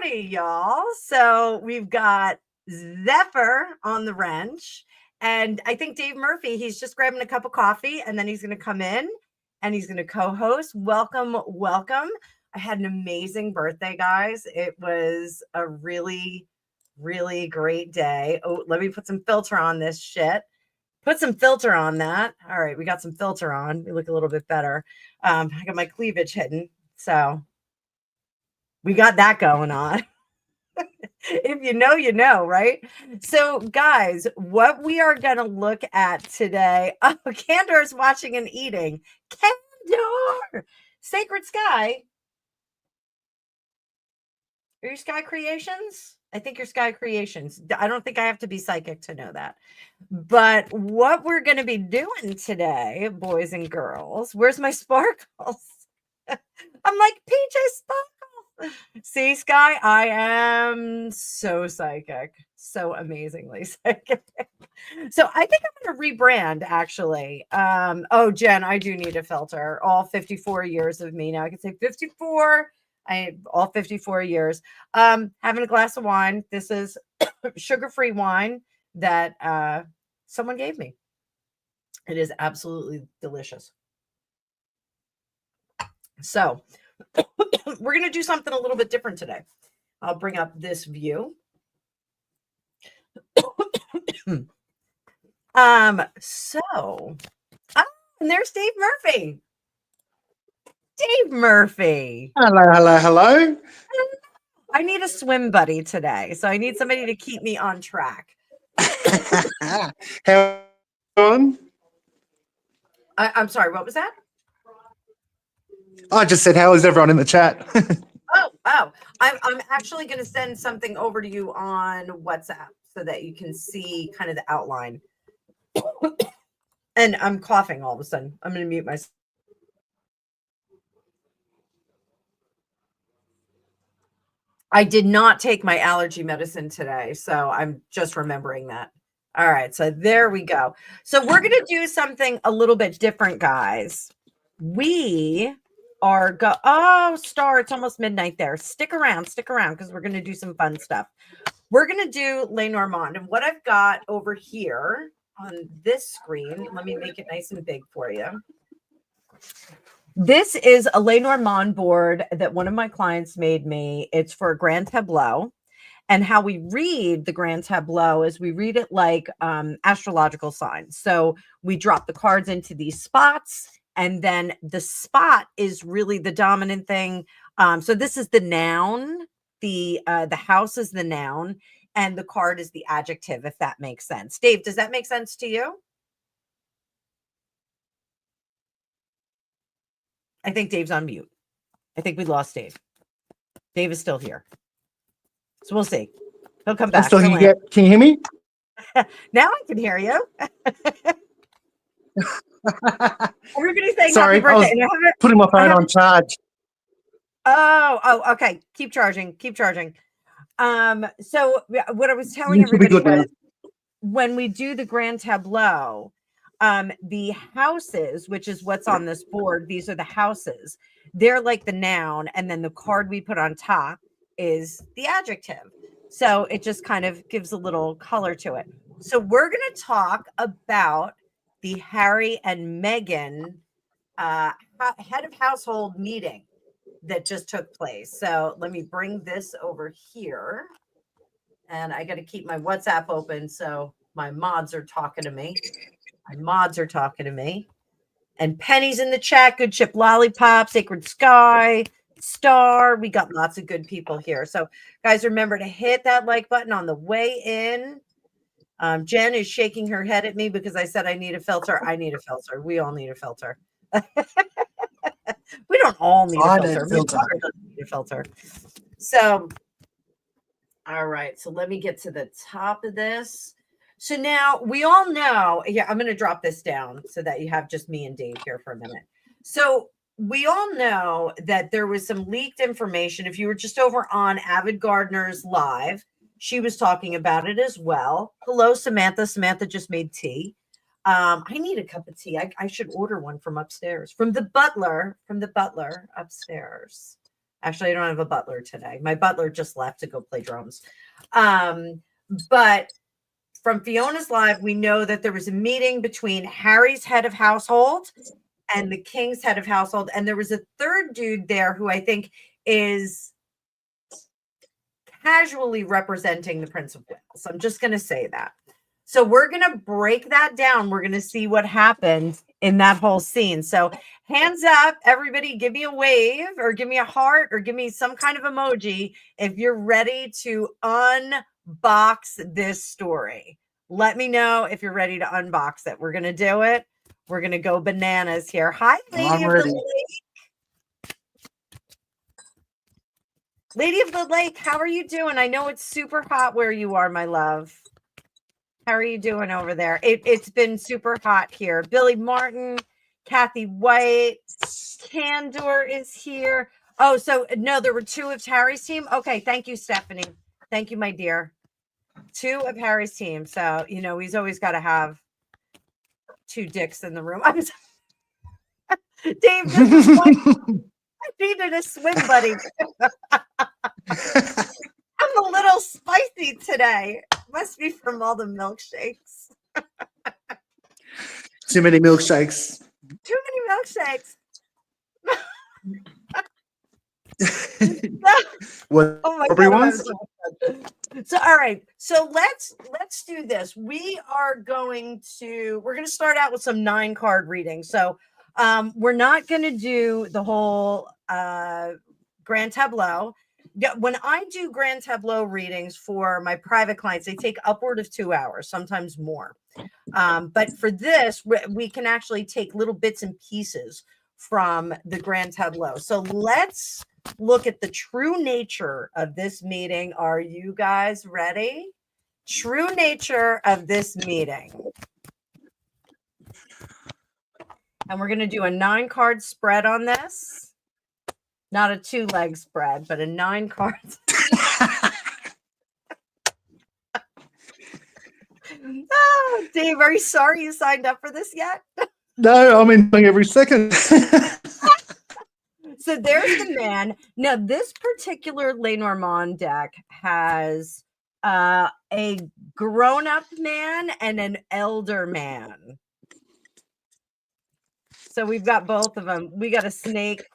Howdy, y'all. So we've got Zephyr on the wrench. And I think Dave Murphy, he's just grabbing a cup of coffee and then he's going to come in and he's going to co-host. Welcome, welcome. I had an amazing birthday, guys. It was a really, really great day. Oh, let me put some filter on this shit. Put some filter on that. All right, we got some filter on. We look a little bit better. I got my cleavage hidden. So we got that going on. If you know, you know, right? So, guys, what we are going to look at today. Oh, Candor's watching and eating. Candor! Sacred Sky. Are you Sky Creations? I think you're Sky Creations. I don't think I have to be psychic to know that. But what we're going to be doing today, boys and girls, where's my sparkles? I'm like, PJ Sparkle. See, Sky, I am so psychic, so amazingly psychic. So I think I'm going to rebrand, actually. Oh, Jen, I do need a filter. All 54 years of me now. I can say 54. All 54 years. Having a glass of wine. This is sugar-free wine that someone gave me. It is absolutely delicious. So we're going to do something a little bit different today. I'll bring up this view. And there's Dave Murphy. Dave Murphy. Hello. I need a swim buddy today. So I need somebody to keep me on track. How on? I'm sorry, what was that? I just said, how is everyone in the chat? Oh, I'm actually going to send something over to you on WhatsApp so that you can see kind of the outline. And I'm coughing all of a sudden. I'm going to mute myself. I did not take my allergy medicine today, so I'm just remembering that. All right, so there we go. So we're going to do something a little bit different, guys. We are Star, it's almost midnight there. Stick around, because we're going to do some fun stuff. We're going to do Lenormand, and what I've got over here on this screen, let me make it nice and big for you. This is a Lenormand board that one of my clients made me. It's for a grand tableau. And how we read the grand tableau is we read it like astrological signs. So we drop the cards into these spots, and then the spot is really the dominant thing. So this is the noun. The house is the noun, and the card is the adjective, if that makes sense. Dave, does that make sense to you? I think Dave's on mute. I think we lost Dave. Dave is still here. So we'll see. He'll come back. Can you hear me? Now I can hear you. Everybody's saying sorry, happy birthday. I was putting my phone on charge. Oh, okay. Keep charging. So what I was telling everybody was when we do the grand tableau, the houses, which is what's on this board, these are the houses. They're like the noun, and then the card we put on top is the adjective. So it just kind of gives a little color to it. So we're going to talk about the Harry and Meghan head of household meeting that just took place. So let me bring this over here. And I got to keep my WhatsApp open. So my mods are talking to me. And Penny's in the chat. Good Chip Lollipop, Sacred Sky, Star. We got lots of good people here. So guys, remember to hit that like button on the way in. Jen is shaking her head at me because I said I need a filter. I need a filter. We all need a filter. We don't all need a filter. We need a filter. So, all right. So let me get to the top of this. So now we all know, I'm going to drop this down so that you have just me and Dave here for a minute. So we all know that there was some leaked information. If you were just over on Avid Gardener's live, she was talking about it as well. Hello, Samantha. Samantha just made tea. I need a cup of tea. I should order one from upstairs, from the butler upstairs. Actually, I don't have a butler today. My butler just left to go play drums. But from Fiona's Live, we know that there was a meeting between Harry's head of household and the king's head of household. And there was a third dude there who I think is casually representing the Prince of Wales. I'm just going to say that. So we're going to break that down. We're going to see what happened in that whole scene. So hands up, everybody, give me a wave or give me a heart or give me some kind of emoji if you're ready to unbox this story. Let me know if you're ready to unbox it. We're going to do it. We're going to go bananas here. Hi, Lady of the Lake. Lady of the Lake, how are you doing? I know it's super hot where you are, my love. How are you doing over there? It's been super hot here. Billy Martin, Kathy White, Candor is here. Oh, so no, there were two of Harry's team. Okay, thank you, Stephanie. Thank you, my dear. Two of Harry's team. So, you know, he's always got to have two dicks in the room. I'm sorry. Dave, this is like, I needed a swim buddy. I'm a little spicy today. Must be from all the milkshakes. Too many milkshakes. Too many milkshakes. What? Oh my Everyone? God. So all right. So let's do this. We're going to start out with some 9-card reading. So we're not going to do the whole grand tableau. When I do grand tableau readings for my private clients, they take upward of 2 hours, sometimes more. But for this, we can actually take little bits and pieces from the grand tableau. So let's look at the true nature of this meeting. Are you guys ready? True nature of this meeting. And we're going to do a 9-card spread on this. Not a 2-leg spread, but a 9-card. Oh, Dave, are you sorry you signed up for this yet? No, I'm enjoying every second. So there's the man. Now, this particular Lenormand deck has a grown-up man and an elder man. So we've got both of them. We got a snake.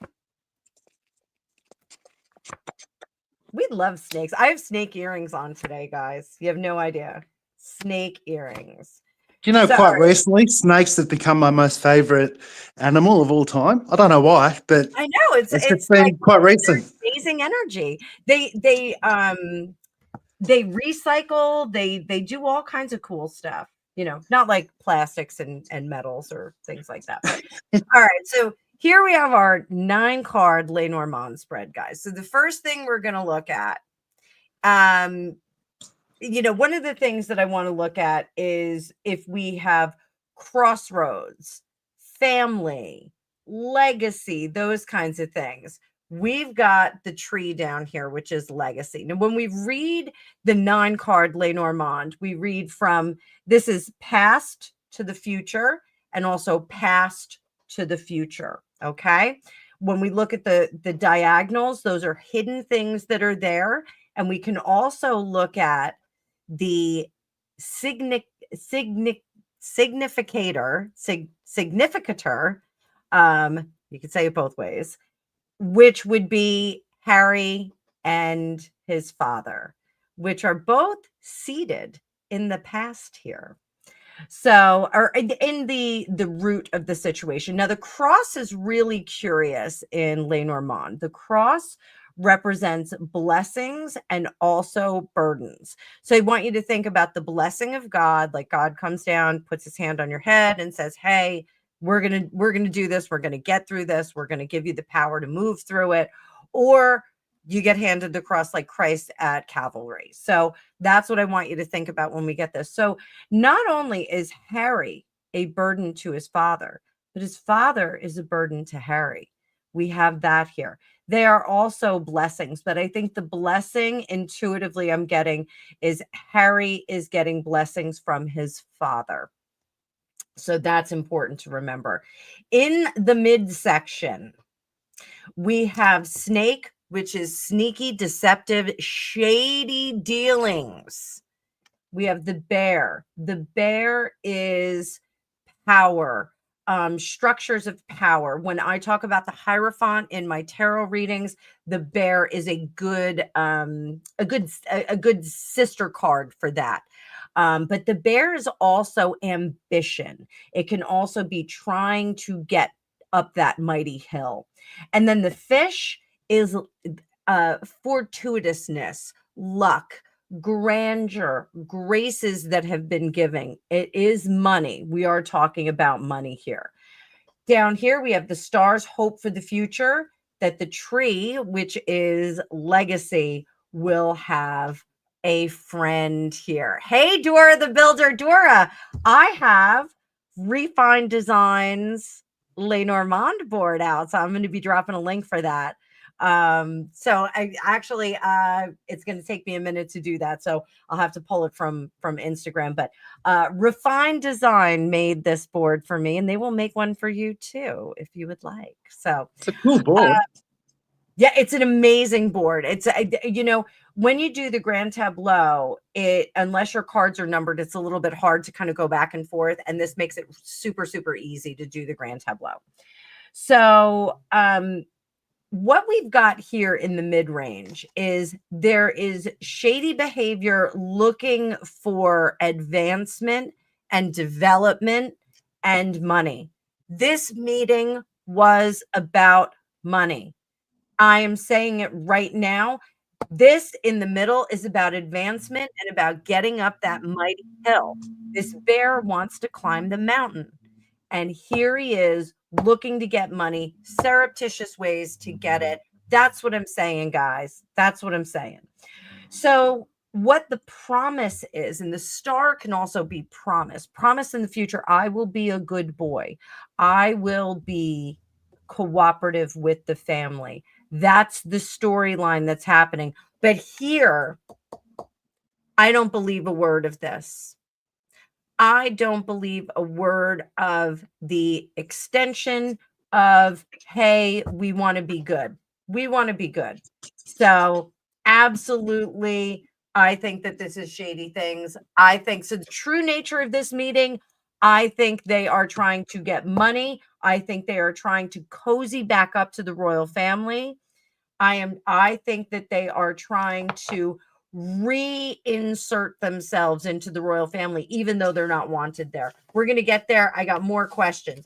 We love snakes. I have snake earrings on today, guys. You have no idea. Snake earrings. You know, quite recently, snakes have become my most favorite animal of all time. I don't know why, but I know it's been like quite recent. Amazing energy. They recycle. They do all kinds of cool stuff. You know, not like plastics and metals or things like that. But, all right, so here we have our 9-card Lenormand spread, guys. So the first thing we're going to look at, you know, one of the things that I want to look at is if we have crossroads, family, legacy, those kinds of things. We've got the tree down here, which is legacy. Now, when we read the 9-card Lenormand, we read from this is past to the future and also past to the future. Okay. When we look at the diagonals, those are hidden things that are there. And we can also look at the significator, you could say it both ways, which would be Harry and his father, which are both seated in the past here. So, or in the root of the situation. Now, the cross is really curious in Lenormand. The cross represents blessings and also burdens. So I want you to think about the blessing of God, like God comes down, puts his hand on your head and says, hey, we're going to do this. We're going to get through this. We're going to give you the power to move through it. Or you get handed the cross like Christ at Calvary. So that's what I want you to think about when we get this. So not only is Harry a burden to his father, but his father is a burden to Harry. We have that here. They are also blessings, but I think the blessing intuitively I'm getting is Harry is getting blessings from his father. So that's important to remember. In the midsection, we have snake which is sneaky, deceptive, shady dealings. We have the bear. The bear is power, structures of power. When I talk about the Hierophant in my tarot readings, the bear is a good sister card for that. But the bear is also ambition. It can also be trying to get up that mighty hill. And then the fish is fortuitousness, luck, grandeur, graces that have been given. It is money. We are talking about money here. Down here, we have the stars, hope for the future, that the tree, which is legacy, will have a friend here. Hey, Dora the Builder. Dora, I have Refined Designs Lenormand board out, so I'm going to be dropping a link for that. So I actually it's going to take me a minute to do that, so I'll have to pull it from Instagram. But Refined Design made this board for me, and they will make one for you too if you would like. So It's a cool board. yeah, it's an amazing board. It's when you do the grand tableau, unless your cards are numbered, it's a little bit hard to kind of go back and forth, and this makes it super, super easy to do the grand tableau. So what we've got here in the mid-range is there is shady behavior looking for advancement and development and money. This meeting was about money. I am saying it right now. This in the middle is about advancement and about getting up that mighty hill. This bear wants to climb the mountain. And here he is looking to get money, surreptitious ways to get it. That's what I'm saying, guys. That's what I'm saying. So, what the promise is, and the star can also be promise in the future. I will be a good boy. I will be cooperative with the family. That's the storyline that's happening. But here, I don't believe a word of this. I don't believe a word of the extension of, hey, we want to be good. We want to be good. So, absolutely, I think that this is shady things. I think so. The true nature of this meeting, I think they are trying to get money. I think they are trying to cozy back up to the royal family. I think that they are trying to reinsert themselves into the royal family, even though they're not wanted there. We're going to get there. I got more questions.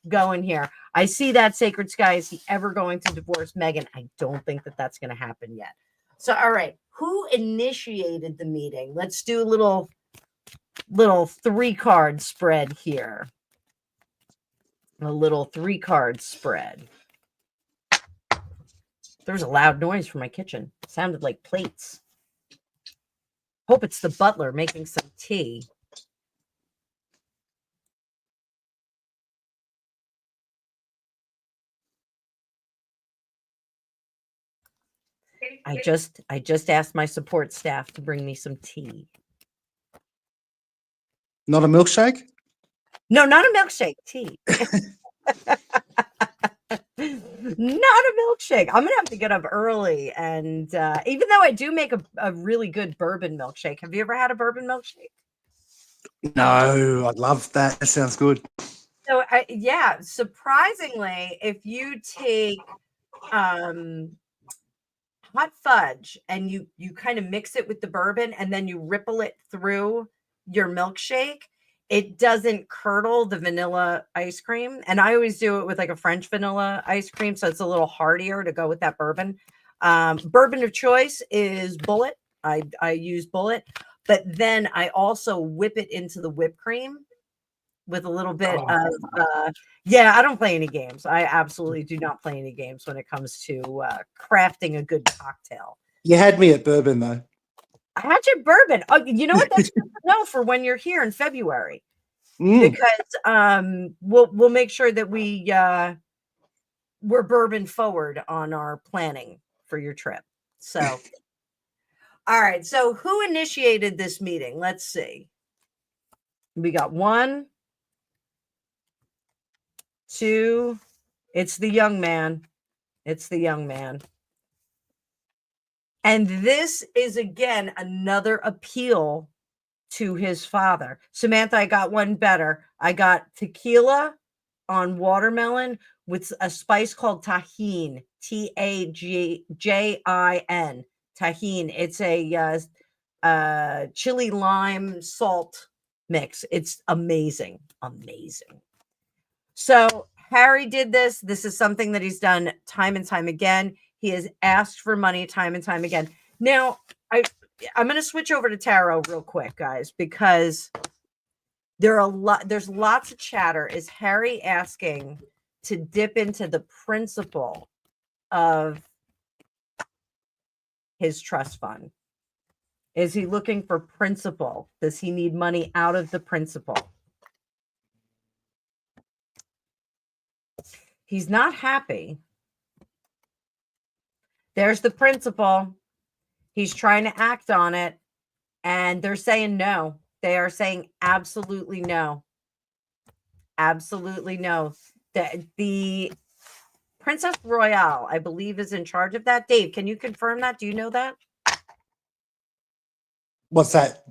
Going here. I see that Sacred Sky. Is he ever going to divorce Meghan? I don't think that that's going to happen yet. So, all right. Who initiated the meeting? Let's do a little 3-card spread here. A little 3-card spread. There was a loud noise from my kitchen. It sounded like plates. Hope it's the butler making some tea. I just asked my support staff to bring me some tea. Not a milkshake? No, not a milkshake, tea. Not a milkshake. I'm gonna have to get up early, and even though I do make a really good bourbon milkshake. Have you ever had a bourbon milkshake? No, I'd love that. That sounds good. So yeah, surprisingly, if you take hot fudge and you kind of mix it with the bourbon and then you ripple it through your milkshake, it doesn't curdle the vanilla ice cream. And I always do it with like a French vanilla ice cream, so it's a little heartier to go with that bourbon. Bourbon of choice is Bullet. I use Bullet, but then I also whip it into the whipped cream with a little bit of I don't play any games. I absolutely do not play any games when it comes to crafting a good cocktail. You had me at bourbon though. I had your bourbon. Oh, you know what? That's good to know for when you're here in February. Because we'll make sure that we're bourbon forward on our planning for your trip. So all right. So who initiated this meeting? Let's see. We got 1, 2. It's the young man. It's the young man. And this is, again, another appeal to his father. Samantha, I got one better. I got tequila on watermelon with a spice called tajin, Tajin. Tajin. It's a chili lime salt mix. It's amazing. Amazing. So Harry did this. This is something that he's done time and time again. He has asked for money time and time again. Now, I'm going to switch over to tarot real quick, guys, because there's lots of chatter. Is Harry asking to dip into the principal of his trust fund? Is he looking for principal? Does he need money out of the principal? He's not happy. There's the principal. He's trying to act on it, and they're saying no. They are saying absolutely no. Absolutely no. The Princess Royale, I believe, is in charge of that. Dave, can you confirm that? Do you know that? What's that?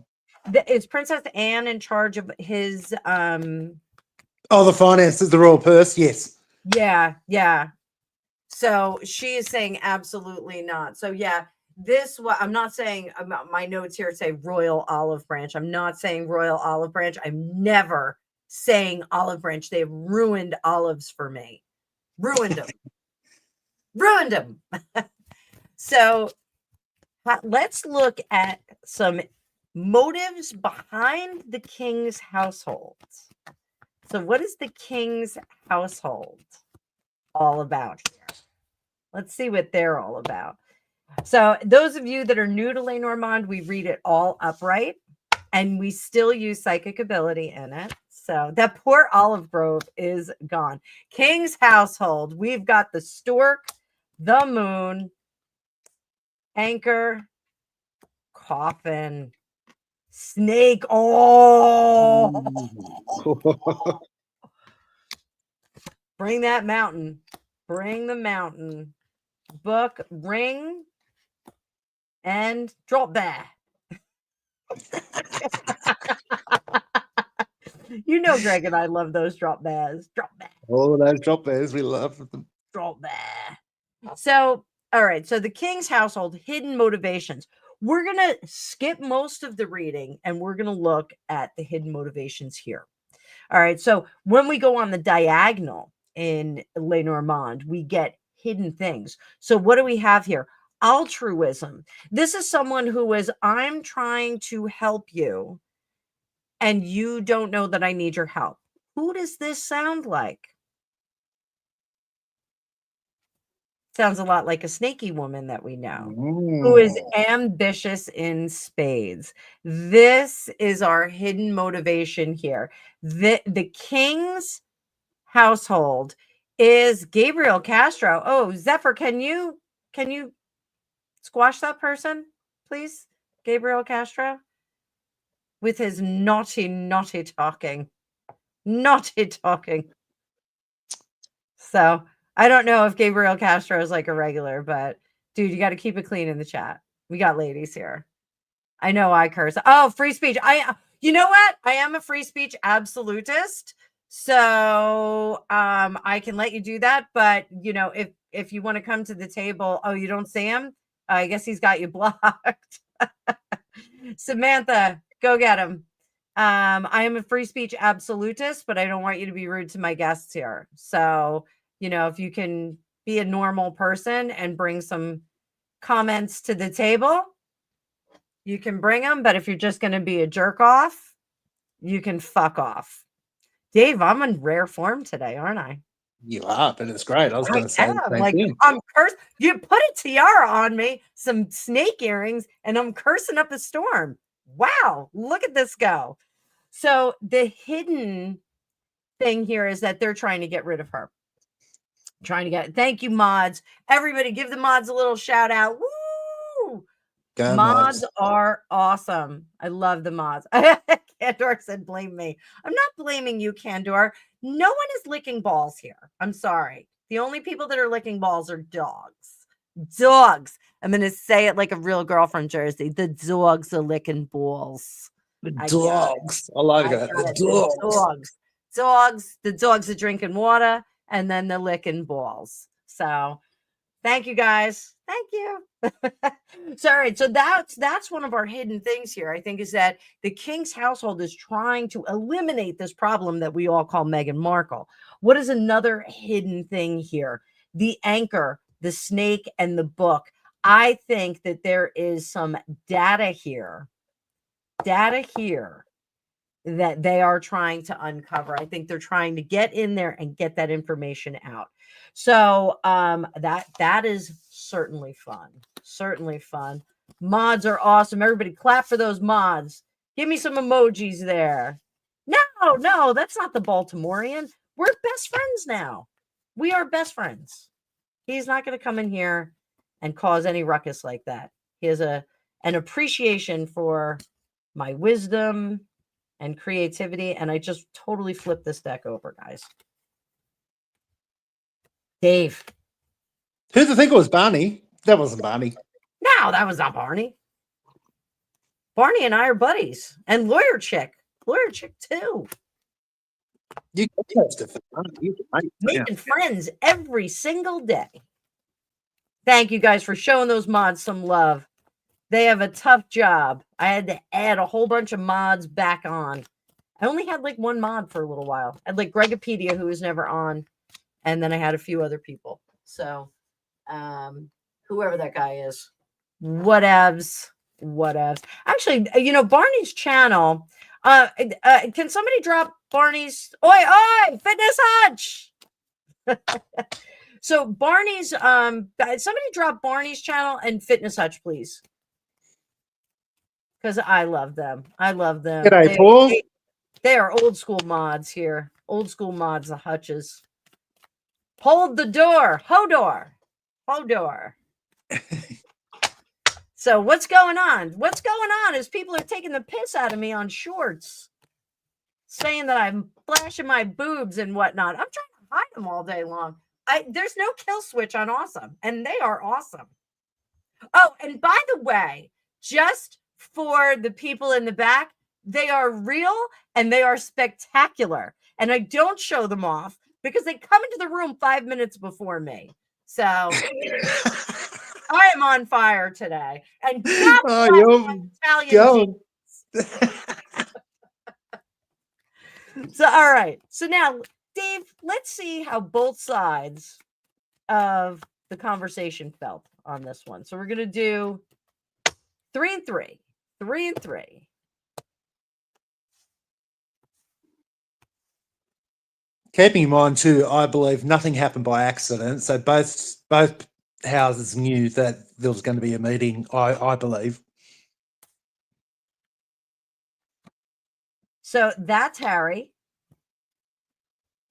Is Princess Anne in charge of his Oh, the finances, the royal purse. Yes. Yeah. So she is saying absolutely not. So yeah, I'm not saying, my notes here say Royal Olive Branch. I'm not saying Royal Olive Branch. I'm never saying Olive Branch. They've ruined olives for me. Ruined them. Ruined them. So let's look at some motives behind the king's household. So what is the king's household all about here? Let's see what they're all about. So those of you that are new to Lenormand, we read it all upright, and we still use psychic ability in it. So that poor olive grove is gone. King's household, we've got the stork, the moon, anchor, coffin, snake. Oh, bring that mountain. Bring the mountain. Book, ring, and drop bear. You know, Greg and I love those drop bears. Drop bear. Oh, those drop bears, we love them. Drop bear. So, all right. So the king's household, hidden motivations. We're going to skip most of the reading, and we're going to look at the hidden motivations here. All right. So when we go on the diagonal in Lenormand, we get hidden things. So what do we have here? Altruism. This is someone who is, I'm trying to help you, and you don't know that I need your help. Who does this sound like? Sounds a lot like a snaky woman that we know, who is ambitious in spades. This is our hidden motivation here. The king's household is Gabriel Castro. Oh, Zephyr, can you squash that person, please? Gabriel Castro with his naughty talking. Naughty talking. So I don't know if Gabriel Castro is like a regular, but dude, you got to keep it clean in the chat. We got ladies here. I know I curse. Oh, free speech. You know what? I am a free speech absolutist. So I can let you do that. But you know, if you want to come to the table, oh, you don't see him? I guess he's got you blocked. Samantha, go get him. I am a free speech absolutist, but I don't want you to be rude to my guests here. So, you know, if you can be a normal person and bring some comments to the table, you can bring them. But if you're just going to be a jerk off, you can fuck off. Dave, I'm in rare form today, aren't I? You are, but it's great. I was going to say the same like, thing. I'm cursed. You put a tiara on me, some snake earrings, and I'm cursing up a storm. Wow, look at this go. So the hidden thing here is that they're trying to get rid of her. Thank you, mods. Everybody give the mods a little shout out. Woo! Mods are awesome. I love the mods. Candor said, blame me. I'm not blaming you, Candor. No one is licking balls here. I'm sorry. The only people that are licking balls are dogs. Dogs. I'm going to say it like a real girl from Jersey. The dogs are licking balls. The I got it. dogs. I like I that. got The it. The dogs. dogs. Dogs. The dogs are drinking water and then they're licking balls. So thank you guys. Thank you. So, all right. So that's one of our hidden things here, I think, is that the king's household is trying to eliminate this problem that we all call Meghan Markle. What is another hidden thing here? The anchor, the snake, and the book. I think that there is some data here that they are trying to uncover. I think they're trying to get in there and get that information out. So that is certainly fun. Certainly fun. Mods are awesome. Everybody clap for those mods. Give me some emojis there. No, that's not the Baltimorean. We're best friends now. We are best friends. He's not going to come in here and cause any ruckus like that. He has an appreciation for my wisdom and creativity, and I just totally flipped this deck over, guys. Dave. Who'd think it was Barney? That wasn't Barney. No, that was not Barney. Barney and I are buddies, and Lawyer Chick too. You close to Barney. Making friends every single day. Thank you guys for showing those mods some love. They have a tough job. I had to add a whole bunch of mods back on. I only had like one mod for a little while. I had like Gregopedia, who was never on, and then I had a few other people. So, whoever that guy is, whatevs. Actually, Barney's channel. Can somebody drop Barney's? Oi, Fitness Hutch. So Barney's, somebody drop Barney's channel and Fitness Hutch, please. Because I love them. G'day, Paul. They are old school mods here. Old school mods, the Hutches. Hold the door. Hodor. So what's going on? What's going on is people are taking the piss out of me on shorts, saying that I'm flashing my boobs and whatnot. I'm trying to hide them all day long. There's no kill switch on awesome, and they are awesome. Oh, and by the way, just for the people in the back, they are real and they are spectacular. And I don't show them off because they come into the room 5 minutes before me. So I am on fire today. And Italian. So, all right. So now, Dave, let's see how both sides of the conversation felt on this one. So we're going to do 3 and 3. 3 and 3. Keeping in mind too, I believe nothing happened by accident. So both houses knew that there was going to be a meeting. I believe. So that's Harry,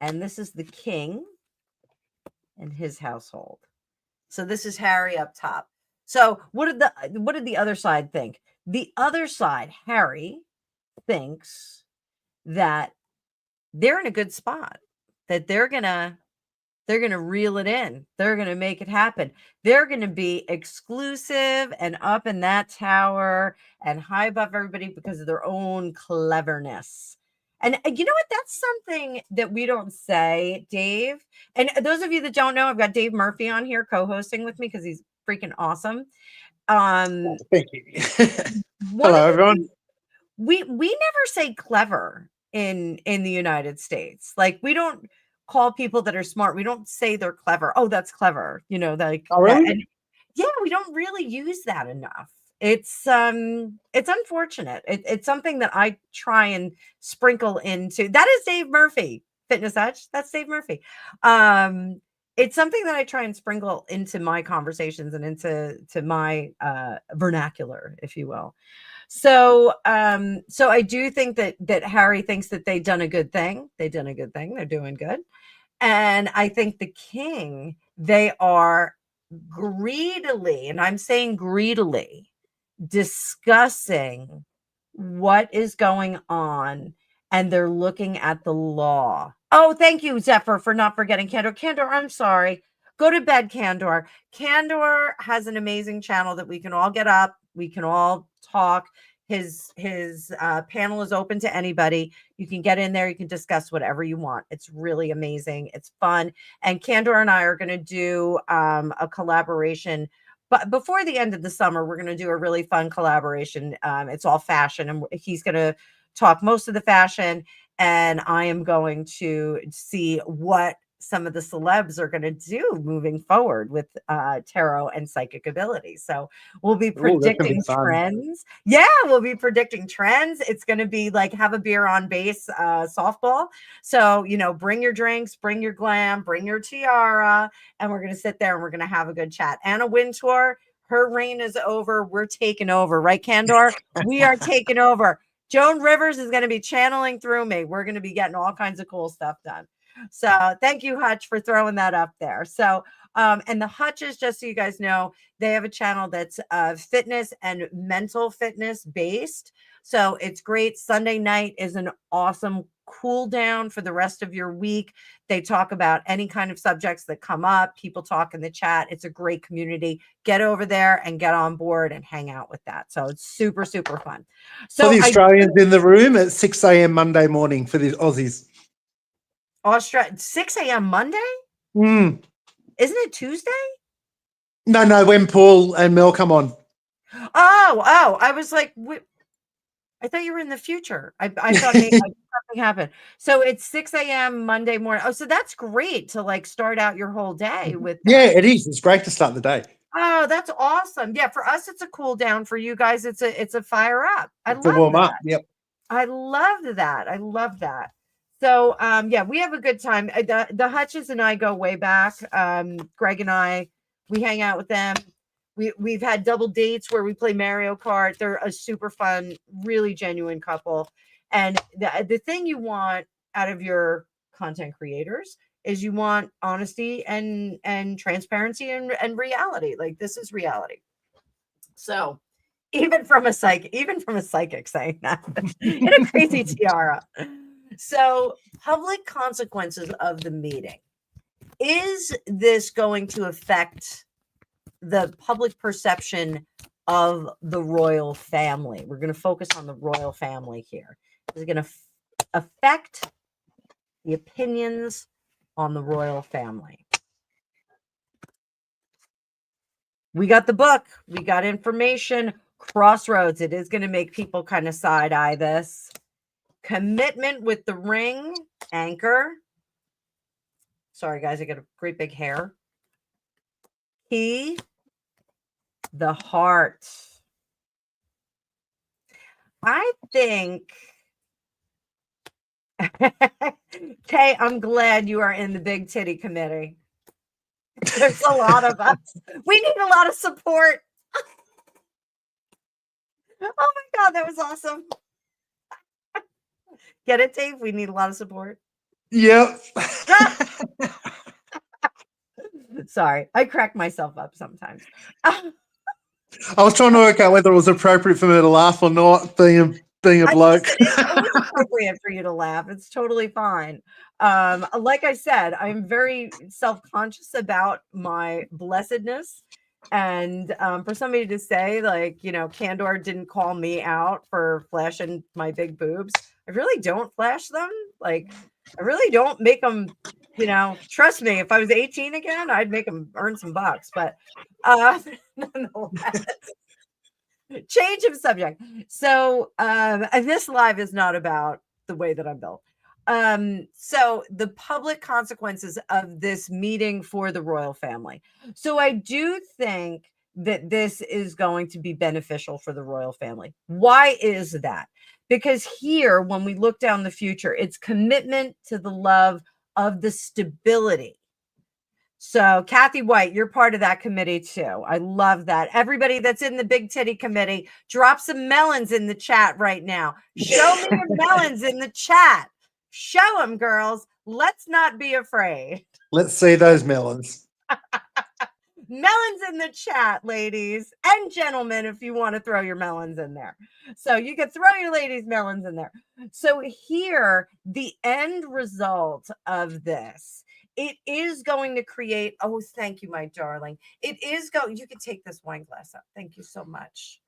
and this is the king and his household. So this is Harry up top. So what did the other side think? The other side, Harry, thinks that they're in a good spot, that they're gonna reel it in. They're gonna make it happen. They're gonna be exclusive and up in that tower and high above everybody because of their own cleverness. And you know what? That's something that we don't say, Dave. And those of you that don't know, I've got Dave Murphy on here co-hosting with me because he's freaking awesome. Thank you. Hello, everyone. We never say clever in the United States. Like, we don't call people that are smart. We don't say they're clever. Oh, that's clever. Like, oh, really? And yeah, we don't really use that enough. It's unfortunate. It's something that I try and sprinkle into. That is Dave Murphy, Fitness Hutch. That's Dave Murphy. It's something that I try and sprinkle into my conversations and into my vernacular, if you will. So I do think that Harry thinks that they've done a good thing. They've done a good thing. They're doing good. And I think the king, they are greedily, and I'm saying greedily, discussing what is going on and they're looking at the law. Oh, thank you, Zephyr, for not forgetting Candor. Candor, I'm sorry. Go to bed, Candor. Candor has an amazing channel that we can all get up. We can all talk. His panel is open to anybody. You can get in there. You can discuss whatever you want. It's really amazing. It's fun. And Candor and I are going to do a collaboration. But before the end of the summer, we're going to do a really fun collaboration. It's all fashion, and he's going to talk most of the fashion, and I am going to see what some of the celebs are going to do moving forward with tarot and psychic ability. So we'll be predicting trends. Yeah, we'll be predicting trends. It's going to be like have a beer on base softball. So, bring your drinks, bring your glam, bring your tiara, and we're going to sit there and we're going to have a good chat. Anna Wintour, her reign is over. We're taking over, right, Candor? We are taking over. Joan Rivers is going to be channeling through me. We're going to be getting all kinds of cool stuff done. So thank you, Hutch, for throwing that up there. So, and the Hutches, just so you guys know, they have a channel that's fitness and mental fitness based. So it's great. Sunday night is an awesome cool down for the rest of your week. They talk about any kind of subjects that come up. People talk in the chat. It's a great community. Get over there and get on board and hang out with that. So it's super, super fun. So for the Australians in the room at 6 a.m. Monday morning for the Aussies. 6 a.m. Monday? Mm. Isn't it Tuesday? No, when Paul and Mel come on. Oh, I was like, I thought you were in the future. I thought maybe something happened. So it's 6 a.m. Monday morning. Oh, so that's great to like start out your whole day with that. Yeah, it is. It's great to start the day. Oh, that's awesome. Yeah, for us, it's a cool down. For you guys, it's a fire up. It's a warm up. Yep. I love that. I love that. So, yeah, we have a good time. The Hutches and I go way back. Greg and I, we hang out with them. We've had double dates where we play Mario Kart. They're a super fun, really genuine couple. And the thing you want out of your content creators is you want honesty and transparency and reality. Like this is reality. So even from a psychic saying that in a crazy tiara. So, public consequences of the meeting. Is this going to affect the public perception of the royal family? We're going to focus on the royal family here. Is it going to affect the opinions on the royal family? We got the book. We got information. Crossroads. It is going to make people kind of side eye this. Commitment with the ring, anchor. Sorry, guys, I got a great big hair. Key, the heart. I think, Kay, I'm glad you are in the big titty committee. There's a lot of us. We need a lot of support. Oh my God, that was awesome. Get it, Dave? We need a lot of support. Yep. Sorry, I crack myself up sometimes. I was trying to work out whether it was appropriate for me to laugh or not, being a bloke. It's always appropriate for you to laugh. It's totally fine. Like I said, I'm very self-conscious about my blessedness. And for somebody to say, like, Candor didn't call me out for flashing my big boobs. I really don't flash them. Like, I really don't make them, trust me, if I was 18 again, I'd make them earn some bucks. But nonetheless, change of subject. So this live is not about the way that I'm built. So the public consequences of this meeting for the royal family. So I do think that this is going to be beneficial for the royal family. Why is that? Because here, when we look down the future, it's commitment to the love of the stability. So Kathy White, you're part of that committee too. I love that. Everybody that's in the big titty committee, drop some melons in the chat right now. Show me your melons in the chat. Show them, girls. Let's not be afraid. Let's see those melons. Melons in the chat, ladies and gentlemen, if you want to throw your melons in there. So you can throw your ladies' melons in there. So here, the end result of this, it is going to create, oh, thank you, my darling. It is going, you can take this wine glass up. Thank you so much.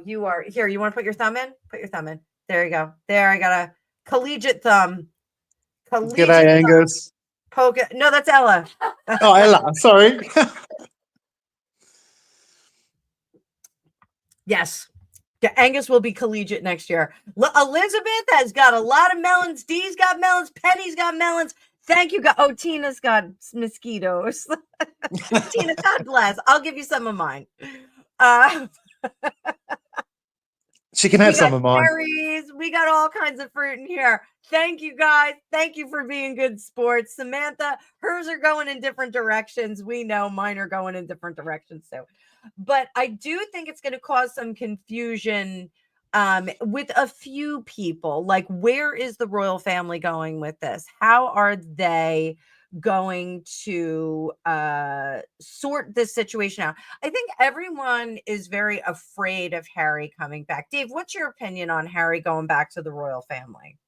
You are here. You want to put your thumb in? Put your thumb in. There you go. There, I got a collegiate thumb. Collegiate G'day, thumb. Angus. Poke it. No, that's Ella. Oh, Ella, sorry. Yes. Angus will be collegiate next year. Elizabeth has got a lot of melons. Dee's got melons. Penny's got melons. Thank you. Oh, Tina's got mosquitoes. Tina, God bless. I'll give you some of mine. She can We have got some of mine. berries. We got all kinds of fruit in here. Thank you, guys. Thank you for being good sports. Samantha, hers are going in different directions. We know mine are going in different directions too. But I do think it's going to cause some confusion with a few people. Like, where is the royal family going with this? How are they going to sort this situation out? I think everyone is very afraid of Harry coming back. Dave, what's your opinion on Harry going back to the royal family?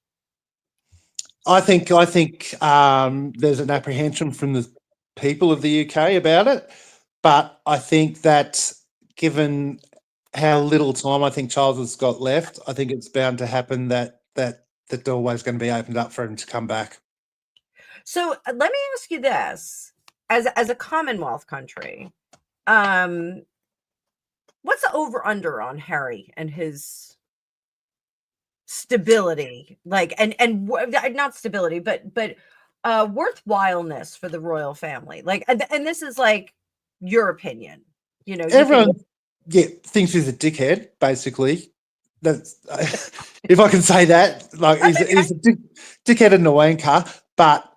I think there's an apprehension from the people of the UK about it, but I think that given how little time I think Charles has got left, I think it's bound to happen that the doorway's going to be opened up for him to come back. So let me ask you this: as a Commonwealth country, what's the over under on Harry and his stability, like and not stability but worthwhileness for the royal family, like and this is like your opinion, you know, Everyone thinks he's a dickhead, basically. That's if I can say that, like he's a dickhead and a wanker, but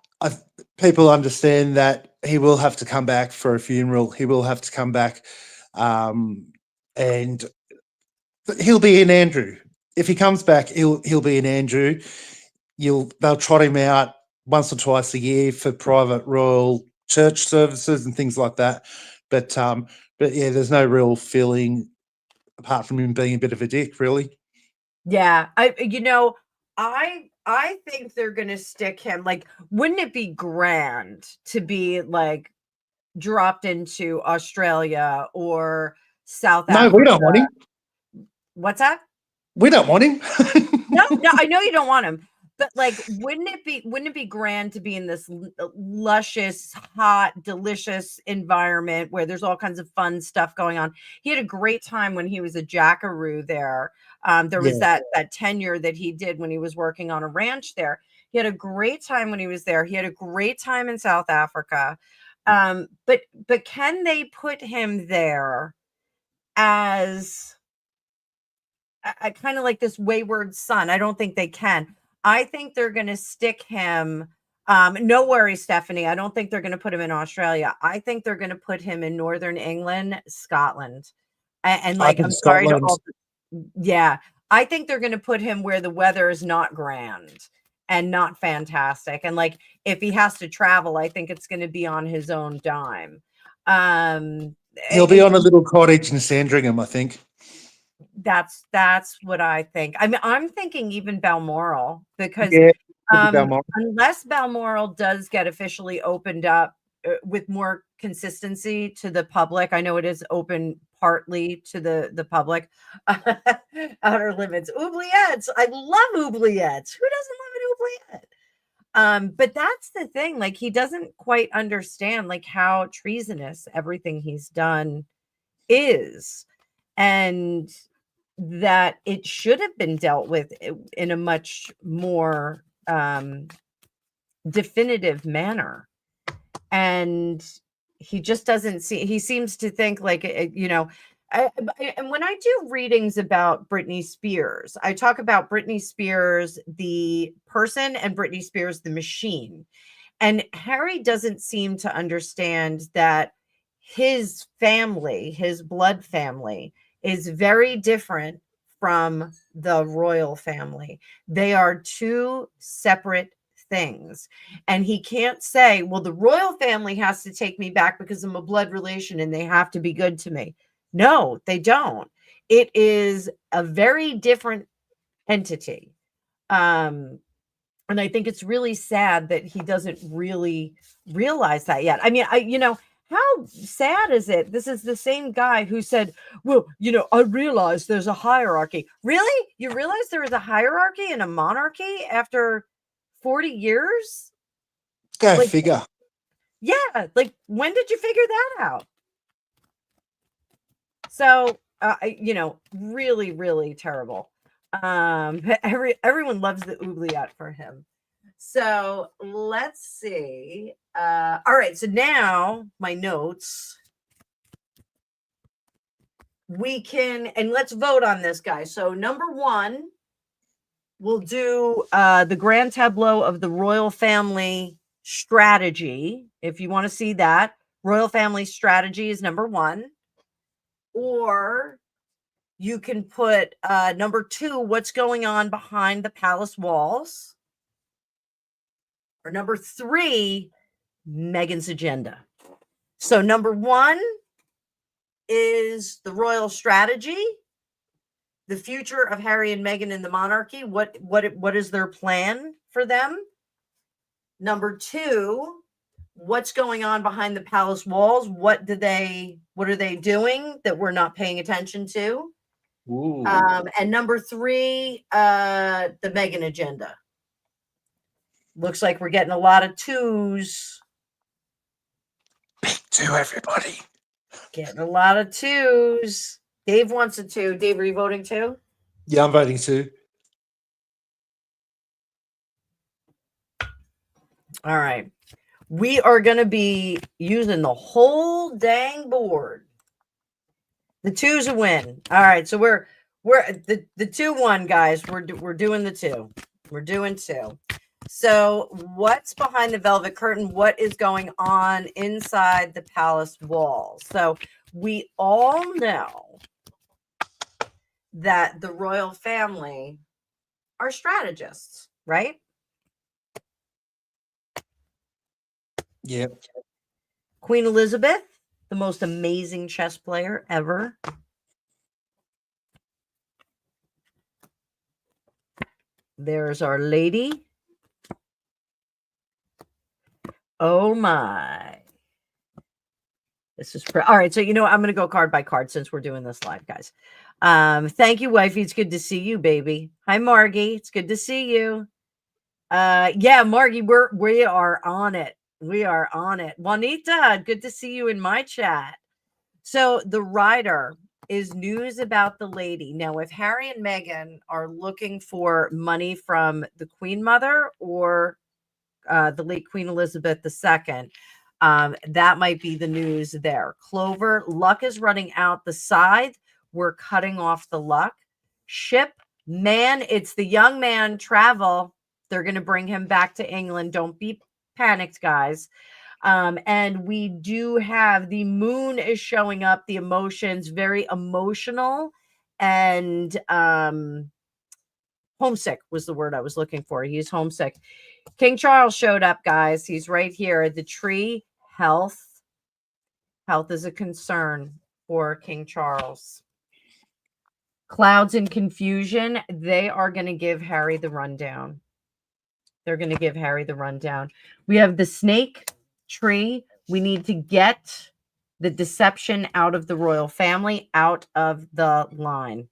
people understand that he will have to come back for a funeral. He will have to come back, and he'll be in Andrew. If he comes back, he'll be in Andrew. They'll trot him out once or twice a year for private royal church services and things like that. But yeah, there's no real feeling apart from him being a bit of a dick, really. Yeah, I think they're gonna stick him, like, wouldn't it be grand to be like dropped into Australia or South No, we Africa? don't want him. What's that? We don't want him. No, I know you don't want him, but like, wouldn't it be grand to be in this luscious, hot, delicious environment where there's all kinds of fun stuff going on? He had a great time when he was a jackaroo there. There was that tenure that he did when he was working on a ranch there. He had a great time when he was there. He had a great time in South Africa. But can they put him there as I kind of like this wayward son? I don't think they can. I think they're going to stick him. No worries, Stephanie. I don't think they're going to put him in Australia. I think they're going to put him in Northern England, Scotland. And like, I'm sorry to all. Yeah, I think they're going to put him where the weather is not grand and not fantastic. And like, if he has to travel, I think it's going to be on his own dime. He'll be on a little cottage in Sandringham, I think. That's what I think. I mean, I'm thinking even Balmoral, because unless Balmoral does get officially opened up with more consistency to the public, I know it is open partly to the public. Outer limits, oubliettes. I love oubliettes. Who doesn't love an oubliette? But that's the thing. Like, he doesn't quite understand like how treasonous everything he's done is, and that it should have been dealt with in a much more definitive manner. And he just doesn't see, he seems to think like, and when I do readings about Britney Spears, I talk about Britney Spears, the person, and Britney Spears, the machine. And Harry doesn't seem to understand that his family, his blood family, is very different from the royal family. They are two separate things. And he can't say, well, the royal family has to take me back because I'm a blood relation and they have to be good to me. No, they don't. It is a very different entity. And I think it's really sad that he doesn't really realize that yet. I mean, how sad is it? This is the same guy who said, well, I realize there's a hierarchy. Really? You realize there is a hierarchy in a monarchy after 40 years? Go Like, figure. yeah. Like, when did you figure that out? So, really, really terrible. Everyone loves the oubliette for him. So let's see. All right. So now my notes. And let's vote on this, guys. So number one, we'll do the grand tableau of the royal family strategy. If you want to see that, royal family strategy is number one. Or you can put number two, what's going on behind the palace walls. Or number three, Meghan's agenda. So number one is the royal strategy, the future of Harry and Meghan in the monarchy. What is their plan for them? Number two, what's going on behind the palace walls? What are they doing that we're not paying attention to? And number three, the Meghan agenda. Looks like we're getting a lot of twos. Big two, everybody. Getting a lot of twos. Dave wants a two. Dave, are you voting too? Yeah, I'm voting two. All right. We are going to be using the whole dang board. The two's a win. All right. So we're the 2-1, guys. We're doing the two. We're doing two. So what's behind the velvet curtain? What is going on inside the palace walls? So we all know that the royal family are strategists, right? Yep. Queen Elizabeth, the most amazing chess player ever. There's Our Lady. Oh my. This is all right. So, I'm going to go card by card since we're doing this live, guys. Thank you, wifey. It's good to see you, baby. Hi, Margie. It's good to see you. Yeah, Margie, we are on it. We are on it. Juanita, good to see you in my chat. So the rider is news about the lady. Now, if Harry and Meghan are looking for money from the Queen Mother or the late Queen Elizabeth II, that might be the news there. Clover, luck is running out the side. We're cutting off the luck. Ship, man, it's the young man. Travel. They're going to bring him back to England. Don't be panicked, guys. And we do have the moon is showing up, the emotions, very emotional and homesick was the word I was looking for. He's homesick. King Charles showed up, guys. He's right here. The tree, health. Health is a concern for King Charles. Clouds and confusion. They are going to give Harry the rundown. They're going to give Harry the rundown. We have the snake tree. We need to get the deception out of the royal family, out of the line.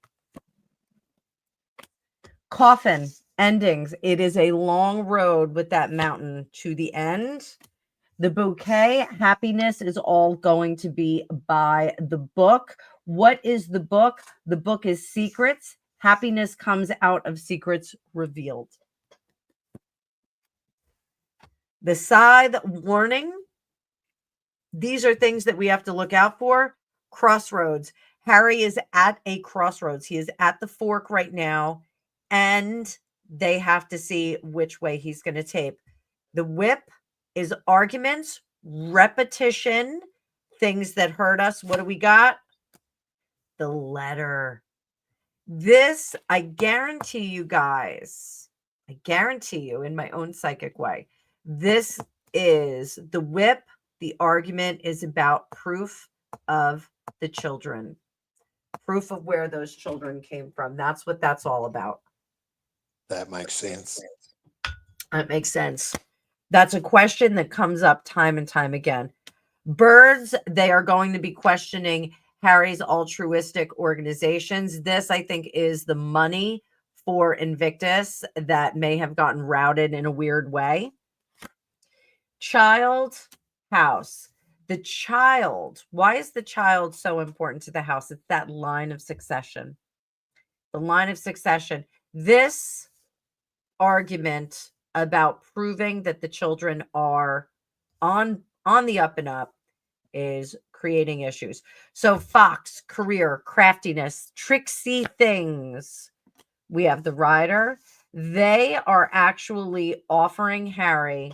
Coffin, endings. It is a long road with that mountain to the end. The bouquet, happiness is all going to be by the book. What is the book? The book is secrets. Happiness comes out of secrets revealed. The scythe, warning. These are things that we have to look out for. Crossroads. Harry is at a crossroads. He is at the fork right now, and they have to see which way he's going to take. The whip is arguments, repetition, things that hurt us. What do we got? The letter. This, I guarantee you guys, I guarantee you, in my own psychic way, this is the whip. The argument is about proof of the children, proof of where those children came from. That's what that's all about. That makes sense. That makes sense. That's a question that comes up time and time again. Birds, they are going to be questioning Harry's altruistic organizations. This, I think, is the money for Invictus that may have gotten routed in a weird way. Child, house. The child, why is the child so important to the house? It's that line of succession. The line of succession. This argument about proving that the children are on the up and up is creating issues. So Fox, career, craftiness, tricksy things. We have the rider. They are actually offering Harry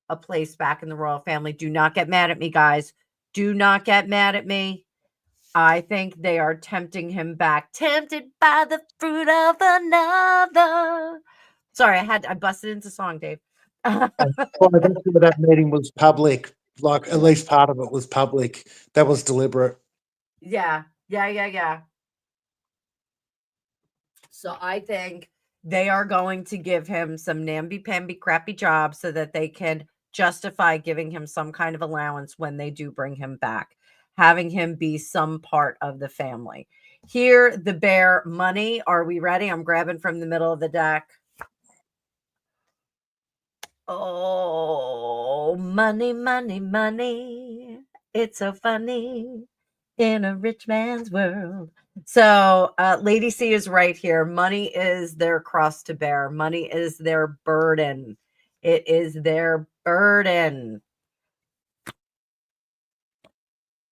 a place back in the royal family. Do not get mad at me, guys. Do not get mad at me. I think they are tempting him back. Tempted by the fruit of another. Sorry, I busted into song, Dave. Well, that's where that meeting was public. Like, at least part of it was public. That was deliberate. Yeah. So I think they are going to give him some namby-pamby crappy job so that they can justify giving him some kind of allowance when they do bring him back, having him be some part of the family. Here, the bear, money. Are we ready? I'm grabbing from the middle of the deck. Oh, money, money, money. It's so funny in a rich man's world. So Lady C is right here. Money is their cross to bear. Money is their burden. It is their burden.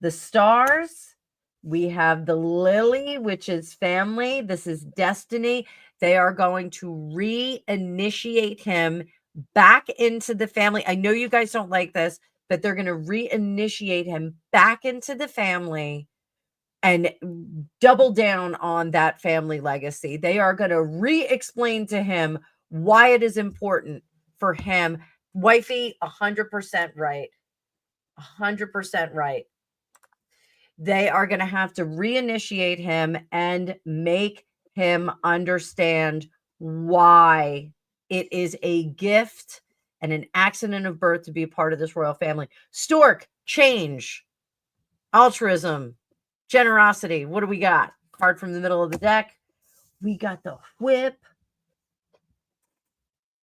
The stars, we have the lily, which is family. This is destiny. They are going to reinitiate him back into the family. I know you guys don't like this, but they're going to reinitiate him back into the family and double down on that family legacy. They are going to re-explain to him why it is important for him. Wifey, 100% right. 100% right. They are going to have to reinitiate him and make him understand why it is a gift and an accident of birth to be a part of this royal family. Stork, change, altruism, generosity. What do we got? Card from the middle of the deck. We got the whip.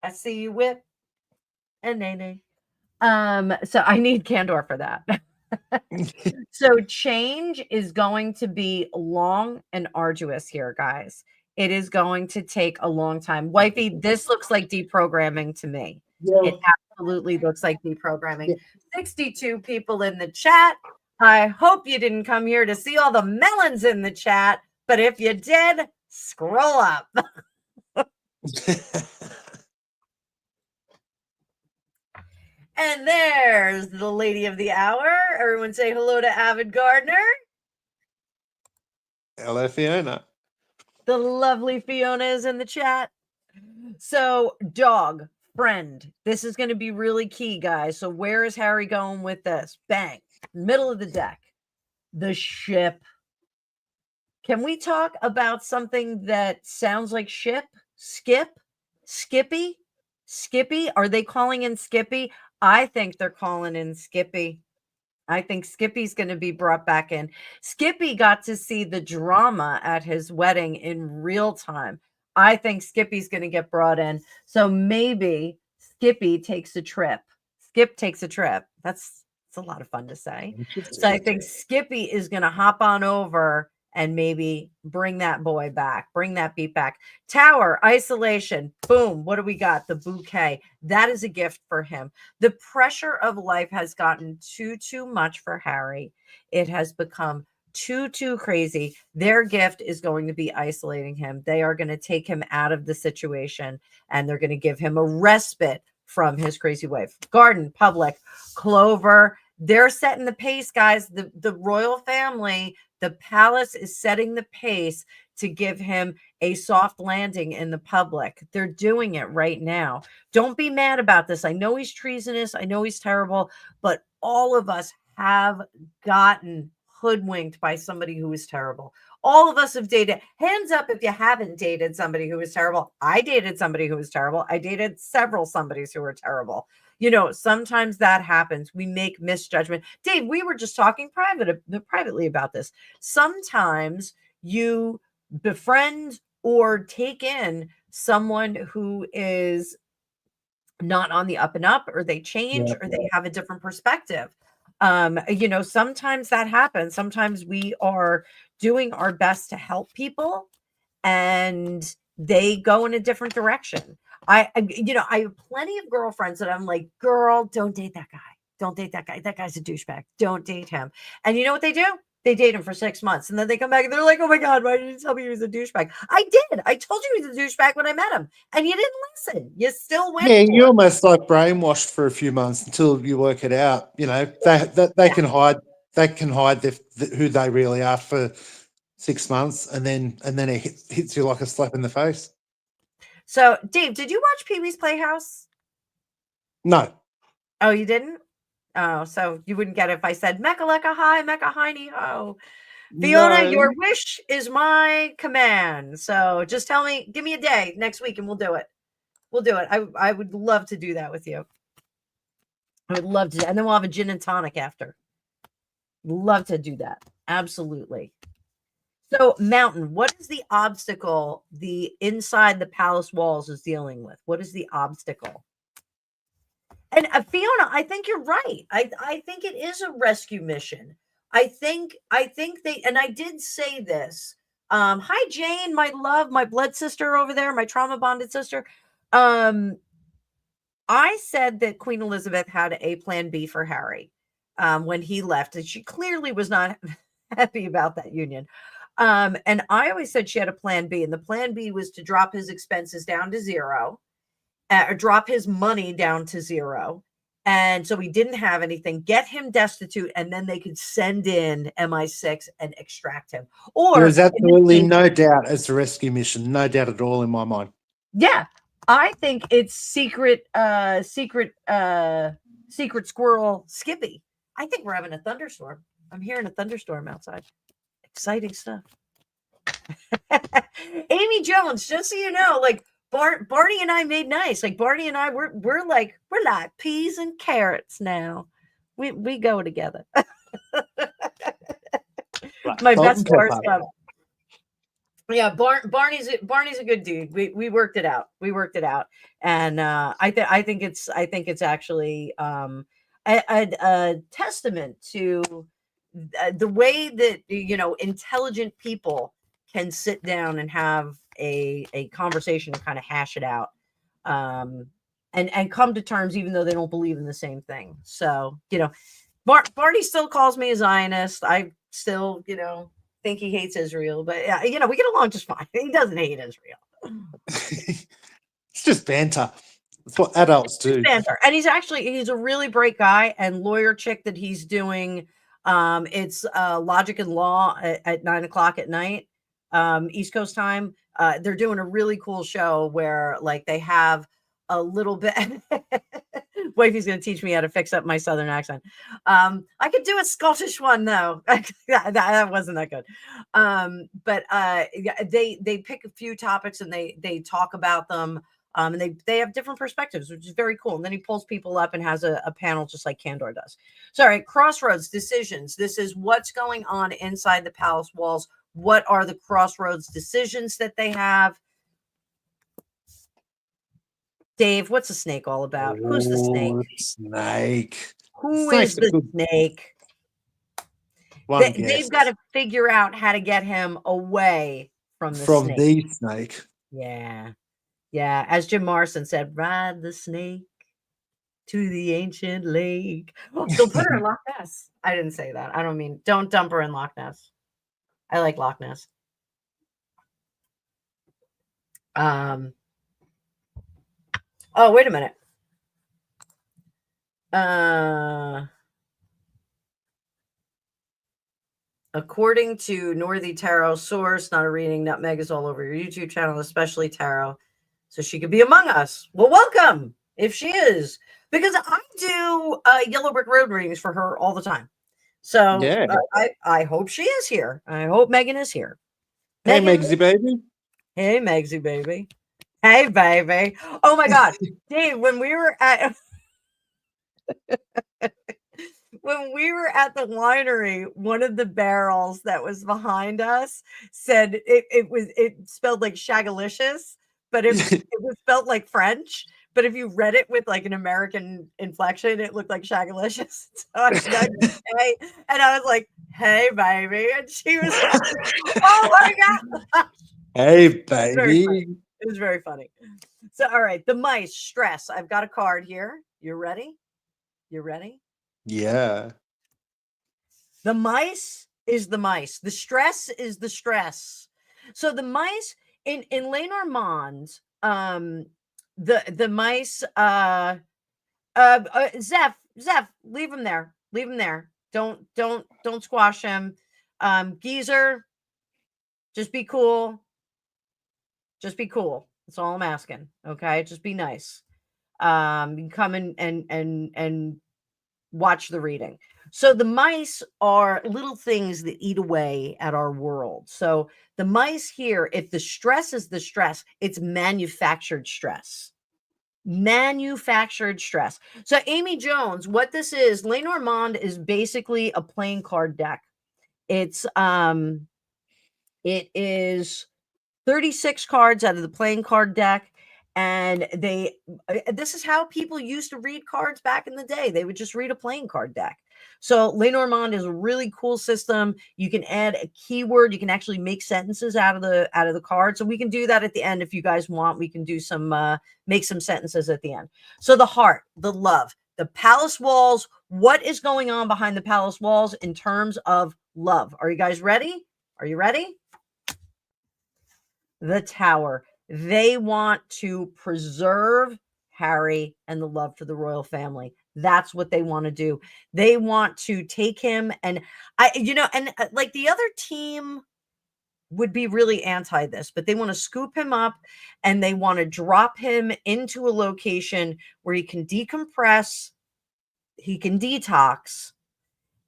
I see you, whip. And nay. So I need Candor for that. So change is going to be long and arduous here, guys. It is going to take a long time. Wifey, this looks like deprogramming to me. Yeah. It absolutely looks like deprogramming. 62 people in the chat. I hope you didn't come here to see all the melons in the chat, but if you did, scroll up. And there's the lady of the hour. Everyone say hello to Avid Gardner. Hello, Fiona. The lovely Fiona is in the chat. So, dog, friend. This is going to be really key, guys. So, where is Harry going with this? Bang. Middle of the deck. The ship. Can we talk about something that sounds like ship? Skip? Skippy? Skippy? Are they calling in Skippy? I think they're calling in Skippy. I think Skippy's going to be brought back in. Skippy got to see the drama at his wedding in real time. I think Skippy's going to get brought in. So maybe Skippy takes a trip. Skip takes a trip. That's a lot of fun to say. So I think Skippy is going to hop on over and maybe bring that boy back, bring that beat back. Tower, isolation, boom. What do we got? The bouquet. That is a gift for him. The pressure of life has gotten too much for Harry. It has become too crazy. Their gift is going to be isolating him. They are going to take him out of the situation and they're going to give him a respite from his crazy wife. Garden, public, Clover. They're setting the pace, guys. The royal family, the palace is setting the pace to give him a soft landing in the public. They're doing it right now. Don't be mad about this. I know he's treasonous. I know he's terrible, but all of us have gotten hoodwinked by somebody who is terrible. All of us have dated. Hands up if you haven't dated somebody who was terrible. I dated somebody who was terrible. I dated several somebodies who were terrible. Sometimes that happens. We make misjudgment. Dave, we were just talking privately about this. Sometimes you befriend or take in someone who is not on the up and up, or they change, Yeah. or they have a different perspective. Sometimes that happens. Sometimes we are doing our best to help people and they go in a different direction. I have plenty of girlfriends that I'm like, girl, don't date that guy. Don't date that guy. That guy's a douchebag. Don't date him. And you know what they do? They date him for 6 months and then they come back and they're like, oh my God, why did you tell me he was a douchebag? I did. I told you he was a douchebag when I met him and you didn't listen. You still went Yeah, for you're it. almost like brainwashed for a few months until you work it out. They can hide. They can hide who they really are for 6 months, and then it hits you like a slap in the face. So, Dave, did you watch Pee Wee's Playhouse? No, Oh, you didn't? Oh, so you wouldn't get it if I said Mecca Lecca Hi, Mecca Hiney Ho. Fiona, no. your wish is my command. So just tell me, give me a day next week and we'll do it. We'll do it. I would love to do that with you. I would love to. And then we'll have a gin and tonic after. Love to do that. Absolutely. So, Mountain, what is the obstacle the inside the palace walls is dealing with? What is the obstacle? And Fiona, I think you're right. I think it is a rescue mission. I think they, and I did say this. Hi Jane, my love, my blood sister over there, my trauma bonded sister. Um, I said that Queen Elizabeth had a plan B for Harry when he left, and she clearly was not happy about that union. And I always said she had a plan B, and the plan B was to drop his expenses down to zero, or drop his money down to zero. And so he didn't have anything, get him destitute, and then they could send in MI6 and extract him. There Or is in this absolutely case, no doubt it's a rescue mission. No doubt at all in my mind. yeah, I think it's secret squirrel Skippy. I think we're having a thunderstorm. I'm hearing a thunderstorm outside. Exciting stuff. Amy Jones, just so you know, like Barney and I made nice. Like Barney and I, we're like peas and carrots now. We go together. Right. My Salt best and pepper. horoscope. Yeah, Barney's a good dude. We worked it out. We worked it out, and I think it's actually a testament to the way that intelligent people can sit down and have a conversation and kind of hash it out, and come to terms even though they don't believe in the same thing. So Barney still calls me a Zionist. I still think he hates Israel, but yeah, we get along just fine. He doesn't hate Israel. It's just banter. That's what adults do. Banter. And he's a really bright guy, and lawyer chick that he's doing. It's Logic and Law at 9:00 at night, East Coast time. They're doing a really cool show where like they have a little bit. Wifey's gonna teach me how to fix up my southern accent. I could do a Scottish one though. that wasn't that good. But yeah, they pick a few topics and they talk about them. And they have different perspectives, which is very cool. And then he pulls people up and has a panel just like Candor does. Sorry, crossroads decisions. This is what's going on inside the palace walls. What are the crossroads decisions that they have? Dave, what's a snake all about? Who's the snake? Snake. Who Snake's is a the good snake? one They've guess. got to figure out how to get him away from the From snake. the snake. Yeah. Yeah. As Jim Morrison said, ride the snake to the ancient lake. They'll put her in Loch Ness. I didn't say that. I don't mean, don't dump her in Loch Ness. I like Loch Ness. Oh, wait a minute. According to Northy Tarot source, not a reading, nutmeg is all over your YouTube channel, especially tarot. So she could be among us. Well, welcome if she is, because I do Yellow Brick Road readings for her all the time. So Yeah. I hope she is here. I hope Megan is here. Hey, Megan, Megsy baby. hey, Megsy baby. Hey, baby. Oh my God. Dave, when we were at when we were at the winery, one of the barrels that was behind us said it spelled like shagalicious, but it was spelled like French. But if you read it with like an American inflection, it looked like shagalicious. So I said, hey, and I was like, hey, baby. And she was like, oh my God. Hey, Very funny. baby. It was very funny. So, all right, the mice, stress. I've got a card here. You ready? You ready? Yeah. The mice is the mice. The stress is the stress. So the mice in Lenormand, the mice, Zeph, leave him there. Leave him there. Don't squash him. Geezer, just be cool. Just be cool. That's all I'm asking. Okay, just be nice. You can come and watch the reading. So the mice are little things that eat away at our world. So the mice here, if the stress is the stress, it's manufactured stress. Manufactured stress. So Amy Jones, what this is, Lenormand is basically a playing card deck. It is 36 cards out of the playing card deck. And this is how people used to read cards back in the day. They would just read a playing card deck. So Lenormand is a really cool system. You can add a keyword. You can actually make sentences out of the card. So we can do that at the end if you guys want. We can do some make some sentences at the end. So the heart, the love, the palace walls. What is going on behind the palace walls in terms of love? Are you guys ready? Are you ready? The tower. They want to preserve Harry and the love for the royal family. That's what they want to do. They want to take him and like the other team would be really anti this, but they want to scoop him up and they want to drop him into a location where he can decompress, he can detox,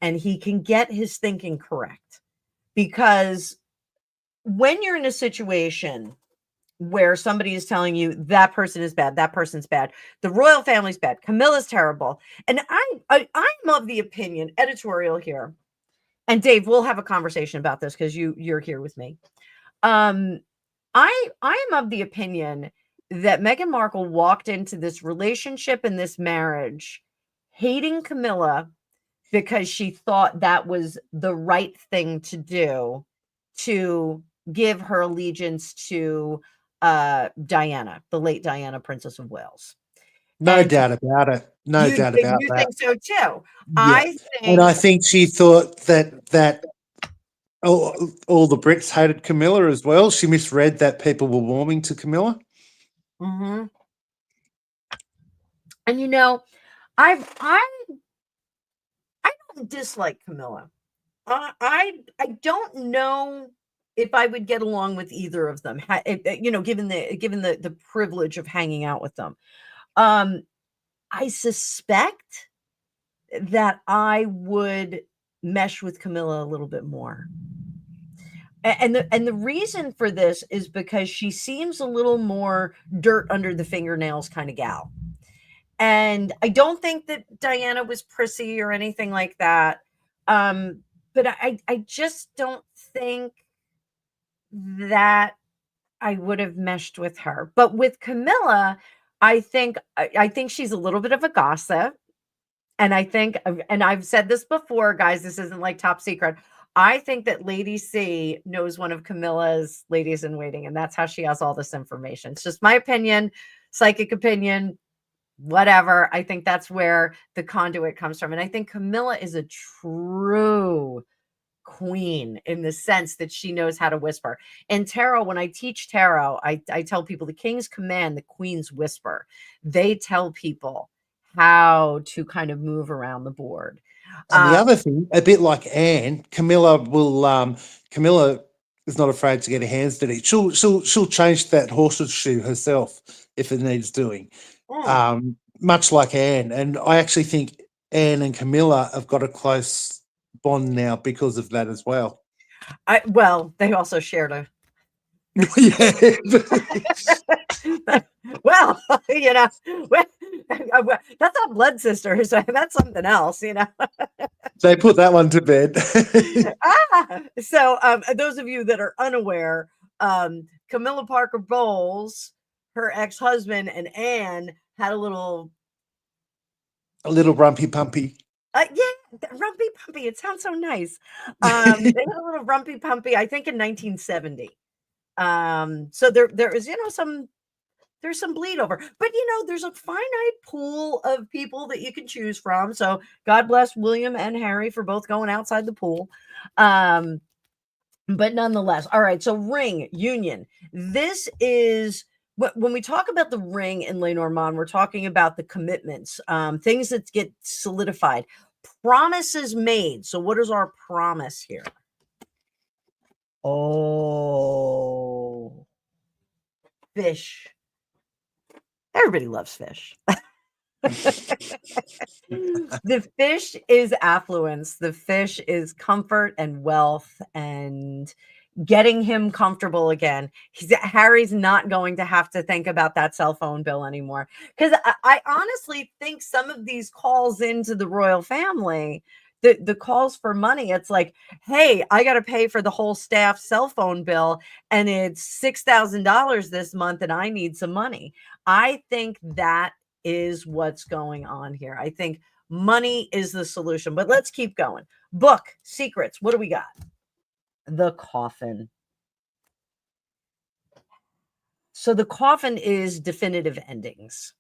and he can get his thinking correct. Because when you're in a situation where somebody is telling you that person is bad, that person's bad, the royal family's bad, Camilla's terrible, and I'm of the opinion, editorial here, and Dave, we'll have a conversation about this because you're here with me. I am of the opinion that Meghan Markle walked into this relationship and this marriage hating Camilla because she thought that was the right thing to do, to give her allegiance to Diana, the late Diana, Princess of Wales. No doubt about it. No doubt about You that. think so too? Yeah. And I think she thought that all the Brits hated Camilla as well. She misread that people were warming to Camilla. Mm-hmm. And I don't dislike Camilla. I don't know if I would get along with either of them. Given the privilege of hanging out with them. I suspect that I would mesh with Camilla a little bit more. And the reason for this is because she seems a little more dirt under the fingernails kind of gal. And I don't think that Diana was prissy or anything like that. But I just don't think that I would have meshed with her. But with Camilla, I think she's a little bit of a gossip. And I think, and I've said this before, guys, this isn't like top secret. I think that Lady C knows one of Camilla's ladies in waiting, and that's how she has all this information. It's just my opinion, psychic opinion, whatever. I think that's where the conduit comes from. And I think Camilla is a true queen in the sense that she knows how to whisper. In tarot, when I teach tarot, I tell people the king's command, the queen's whisper. They tell people how to kind of move around the board. And the other thing, a bit like Anne, Camilla is not afraid to get her hands dirty. She'll change that horse's shoe herself if it needs doing. Much like Anne. And I actually think Anne and Camilla have got a close bond now because of that as well. Well, they also shared a Yeah. well, you know, that's not blood sisters. That's something else, you know. They put that one to bed. So, those of you that are unaware, Camilla Parker Bowles, her ex-husband, and Anne had a little rumpy pumpy. Yeah, rumpy pumpy. It sounds so nice. They had a little rumpy pumpy, I think, in 1970. So there is, there's some bleed over, but there's a finite pool of people that you can choose from. So God bless William and Harry for both going outside the pool. But nonetheless, all right. So ring union. This is when we talk about the ring in Lenormand, we're talking about the commitments, things that get solidified, promises made. So what is our promise here? Oh, fish. Everybody loves fish. The fish is affluence. The fish is comfort and wealth and getting him comfortable again. Harry's not going to have to think about that cell phone bill anymore. Because I honestly think some of these calls into the royal family, the calls for money, it's like, hey, I got to pay for the whole staff cell phone bill, and it's $6,000 this month, and I need some money. I think that is what's going on here. I think money is the solution, but let's keep going. Book, secrets. What do we got? The coffin. So the coffin is definitive endings.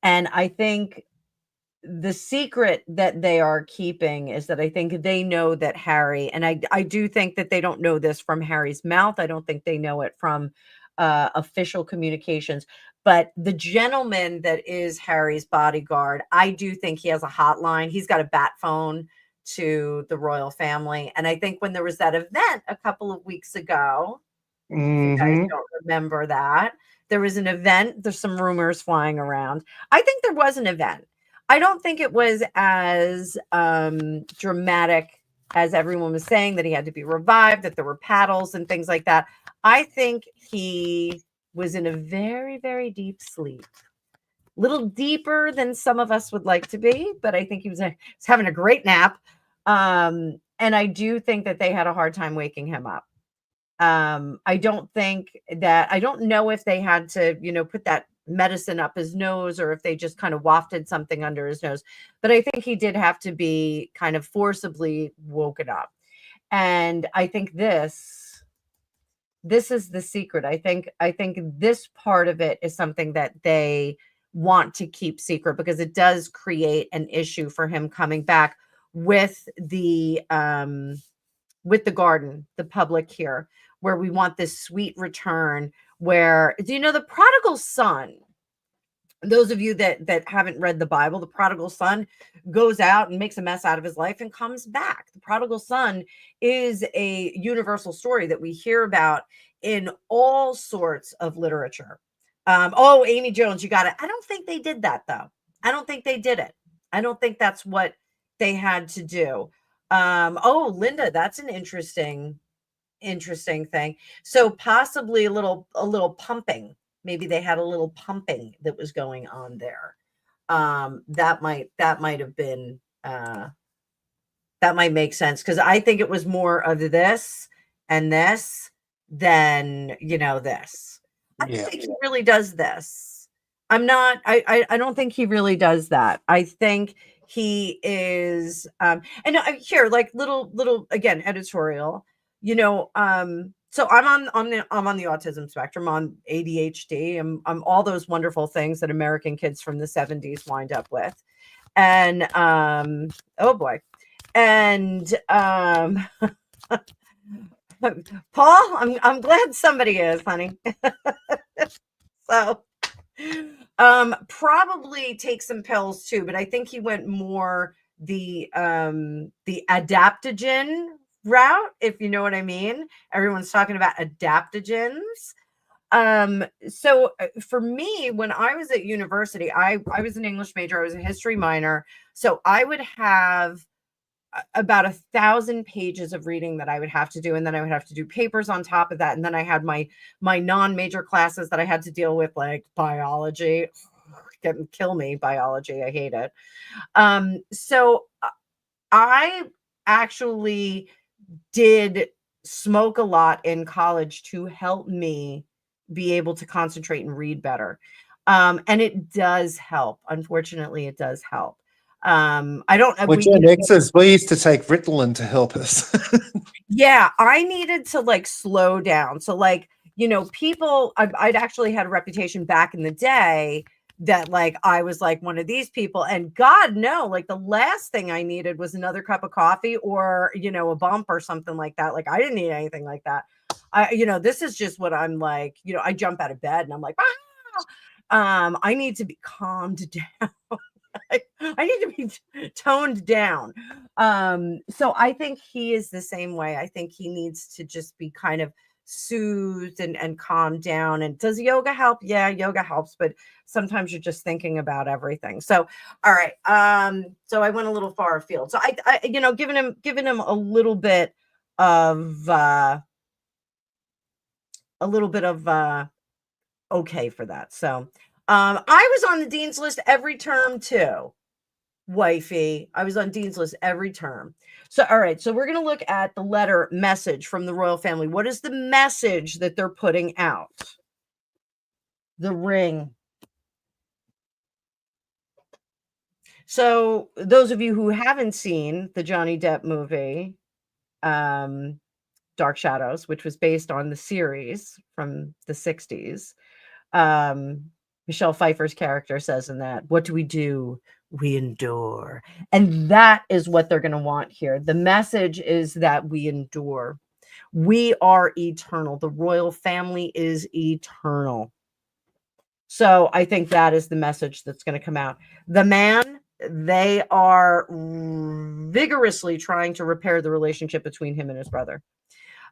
And I think the secret that they are keeping is that I think they know that Harry, and I do think that they don't know this from Harry's mouth. I don't think they know it from official communications. But the gentleman that is Harry's bodyguard, I do think he has a hotline. He's got a bat phone to the royal family. And I think when there was that event a couple of weeks ago, if you guys don't remember that, there was an event. There's some rumors flying around. I think there was an event. I don't think it was as dramatic as everyone was saying, that he had to be revived, that there were paddles and things like that. I think he was in a very, very deep sleep. Little deeper than some of us would like to be, but I think he was having a great nap. And I do think that they had a hard time waking him up. I don't know if they had to, put that medicine up his nose, or if they just kind of wafted something under his nose. But I think he did have to be kind of forcibly woken up. And I think this is the secret. I think this part of it is something that they want to keep secret, because it does create an issue for him coming back with the garden, the public here, where we want this sweet return. Where, do you know the prodigal son? Those of you that haven't read the Bible, the prodigal son goes out and makes a mess out of his life and comes back. The prodigal son is a universal story that we hear about in all sorts of literature. Amy Jones, you got it. I don't think they did that, though. I don't think they did it. I don't think that's what they had to do. Linda, that's an interesting thing. So possibly a little pumping. Maybe they had a little pumping that was going on there. That might have been that might make sense, because I think it was more of this and this than this. I don't think he really does this. I don't think he really does that. I think he is and here, like, little again, editorial, so I'm on the autism spectrum, on ADHD, I'm all those wonderful things that American kids from the 70s wind up with. And oh boy. And Paul, I'm glad somebody is, honey. So probably take some pills too, but I think he went more adaptogen route, if you know what I mean. Everyone's talking about adaptogens. So for me, when I was at university, I was an English major, I was a history minor. So I would have about 1,000 pages of reading that I would have to do, and then I would have to do papers on top of that. And then I had my non-major classes that I had to deal with, like biology. Kill me, biology. I hate it. So I actually did smoke a lot in college to help me be able to concentrate and read better. And it does help. Unfortunately, it does help. I don't We're we Gen Xers. We used to take Ritalin to help us. Yeah, I needed to like slow down. So like, people I'd actually had a reputation back in the day that like I was like one of these people, and God no, like the last thing I needed was another cup of coffee or, a bump or something like that. Like I didn't need anything like that. This is just what I'm like, I jump out of bed and I'm like, I need to be calmed down. I need to be toned down. So I think he is the same way. I think he needs to just be kind of soothed and calmed down. And does yoga help? Yeah, yoga helps, but sometimes you're just thinking about everything. So, all right. So I went a little far afield. So I giving him a little bit of okay for that. So I was on the dean's list every term too, wifey. I was on dean's list every term. So, all right. So we're going to look at the letter message from the royal family. What is the message that they're putting out? The ring. So those of you who haven't seen the Johnny Depp movie, Dark Shadows, which was based on the series from the 60s, Michelle Pfeiffer's character says in that, what do? We endure. And that is what they're going to want here. The message is that we endure. We are eternal. The royal family is eternal. So I think that is the message that's going to come out. The man, they are vigorously trying to repair the relationship between him and his brother.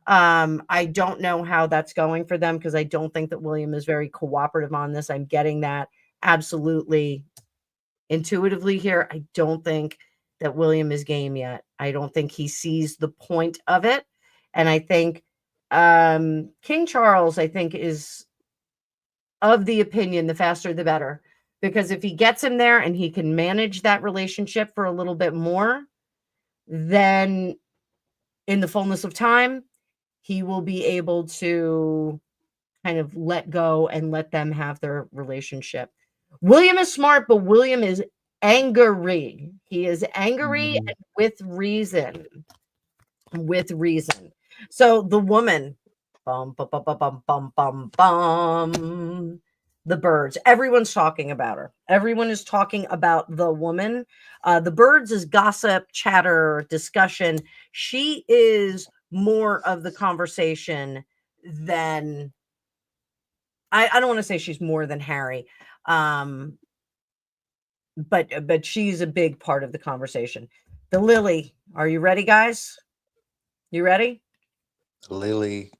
I don't know how that's going for them because I don't think that William is very cooperative on this. I'm getting that absolutely intuitively here. I don't think that William is game yet. I don't think he sees the point of it. And I think King Charles, I think, is of the opinion the faster the better. Because if he gets him there and he can manage that relationship for a little bit more, then in the fullness of time, he will be able to kind of let go and let them have their relationship. William is smart, but William is angry. He is angry and with reason. With reason. So the woman, bum, bum, bum, bum, bum, bum, bum, the birds. Everyone's talking about her. Everyone is talking about the woman. The birds is gossip, chatter, discussion. She is more of the conversation than I don't want to say she's more than Harry. But she's a big part of the conversation. The lily. Are you ready, guys? You ready? Lily.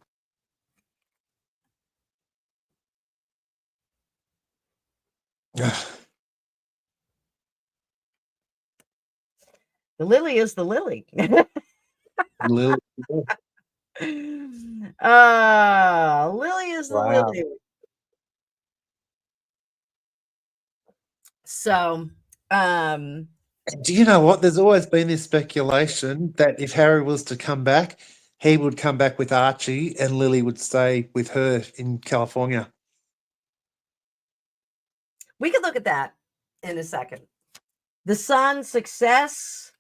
The lily is the lily. Lily. Lily is the Wow. lily. So, Do you know what? There's always been this speculation that if Harry was to come back, he would come back with Archie and Lily would stay with her in California. we could look at that in a second. The sun, success,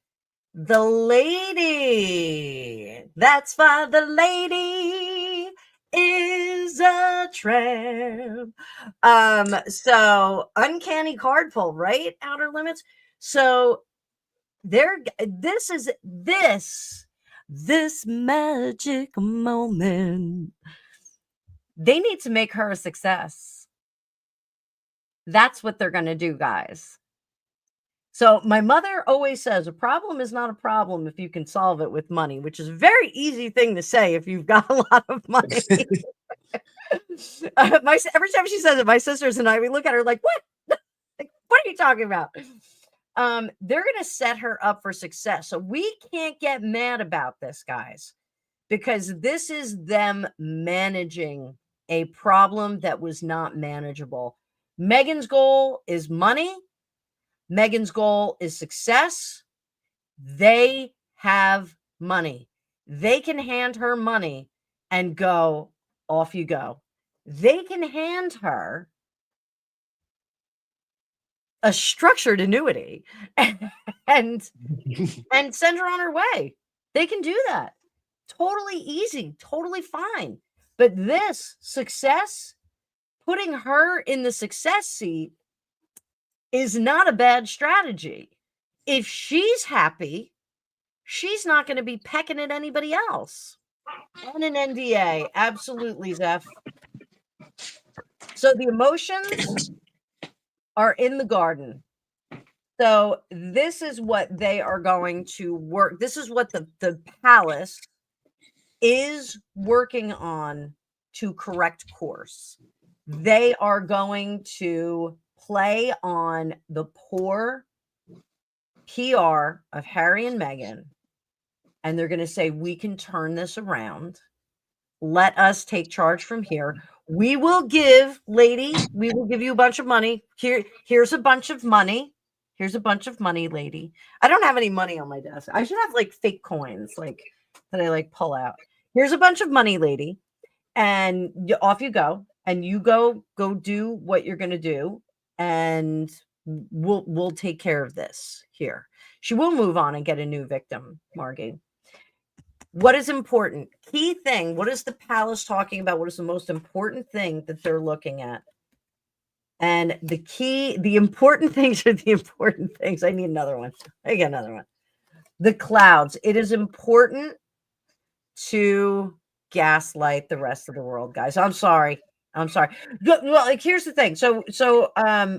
the lady. That's why the lady is a tramp. So uncanny card pull, right? Outer limits. So this magic moment. They need to make her a success. That's what they're going to do, guys. So my mother always says a problem is not a problem if you can solve it with money, which is a very easy thing to say if you've got a lot of money. Every time she says it, my sisters and I, we look at her like, what? Like, what are you talking about? They're going to set her up for success. So we can't get mad about this, guys, because this is them managing a problem that was not manageable. Megan's goal is money. Megan's goal is success. They have money. They can hand her money and go, off you go. They can hand her a structured annuity and send her on her way. They can do that. Totally easy, totally fine. But this success, putting her in the success seat is not a bad strategy. If she's happy, she's not going to be pecking at anybody else. And an NDA, absolutely, Zeph. So the emotions are in the garden. So this is what they are going to work. This is what the palace is working on to correct course. They are going to play on the poor PR of Harry and Meghan, and they're going to say, we can turn this around. Let us take charge from here. We will give, lady, we will give you a bunch of money. Here's a bunch of money. Here's a bunch of money, lady. I don't have any money on my desk. I should have like fake coins, like that I like pull out. Here's a bunch of money, lady. And off you go. And you go do what you're going to do. And we'll take care of this here. She will move on and get a new victim, Margie. What is important? Key thing. What is the palace talking about? What is the most important thing that they're looking at? And the important things are the important things. I need another one. I get another one. The clouds. It is important to gaslight the rest of the world, guys. I'm sorry. Well, like, here's the thing. So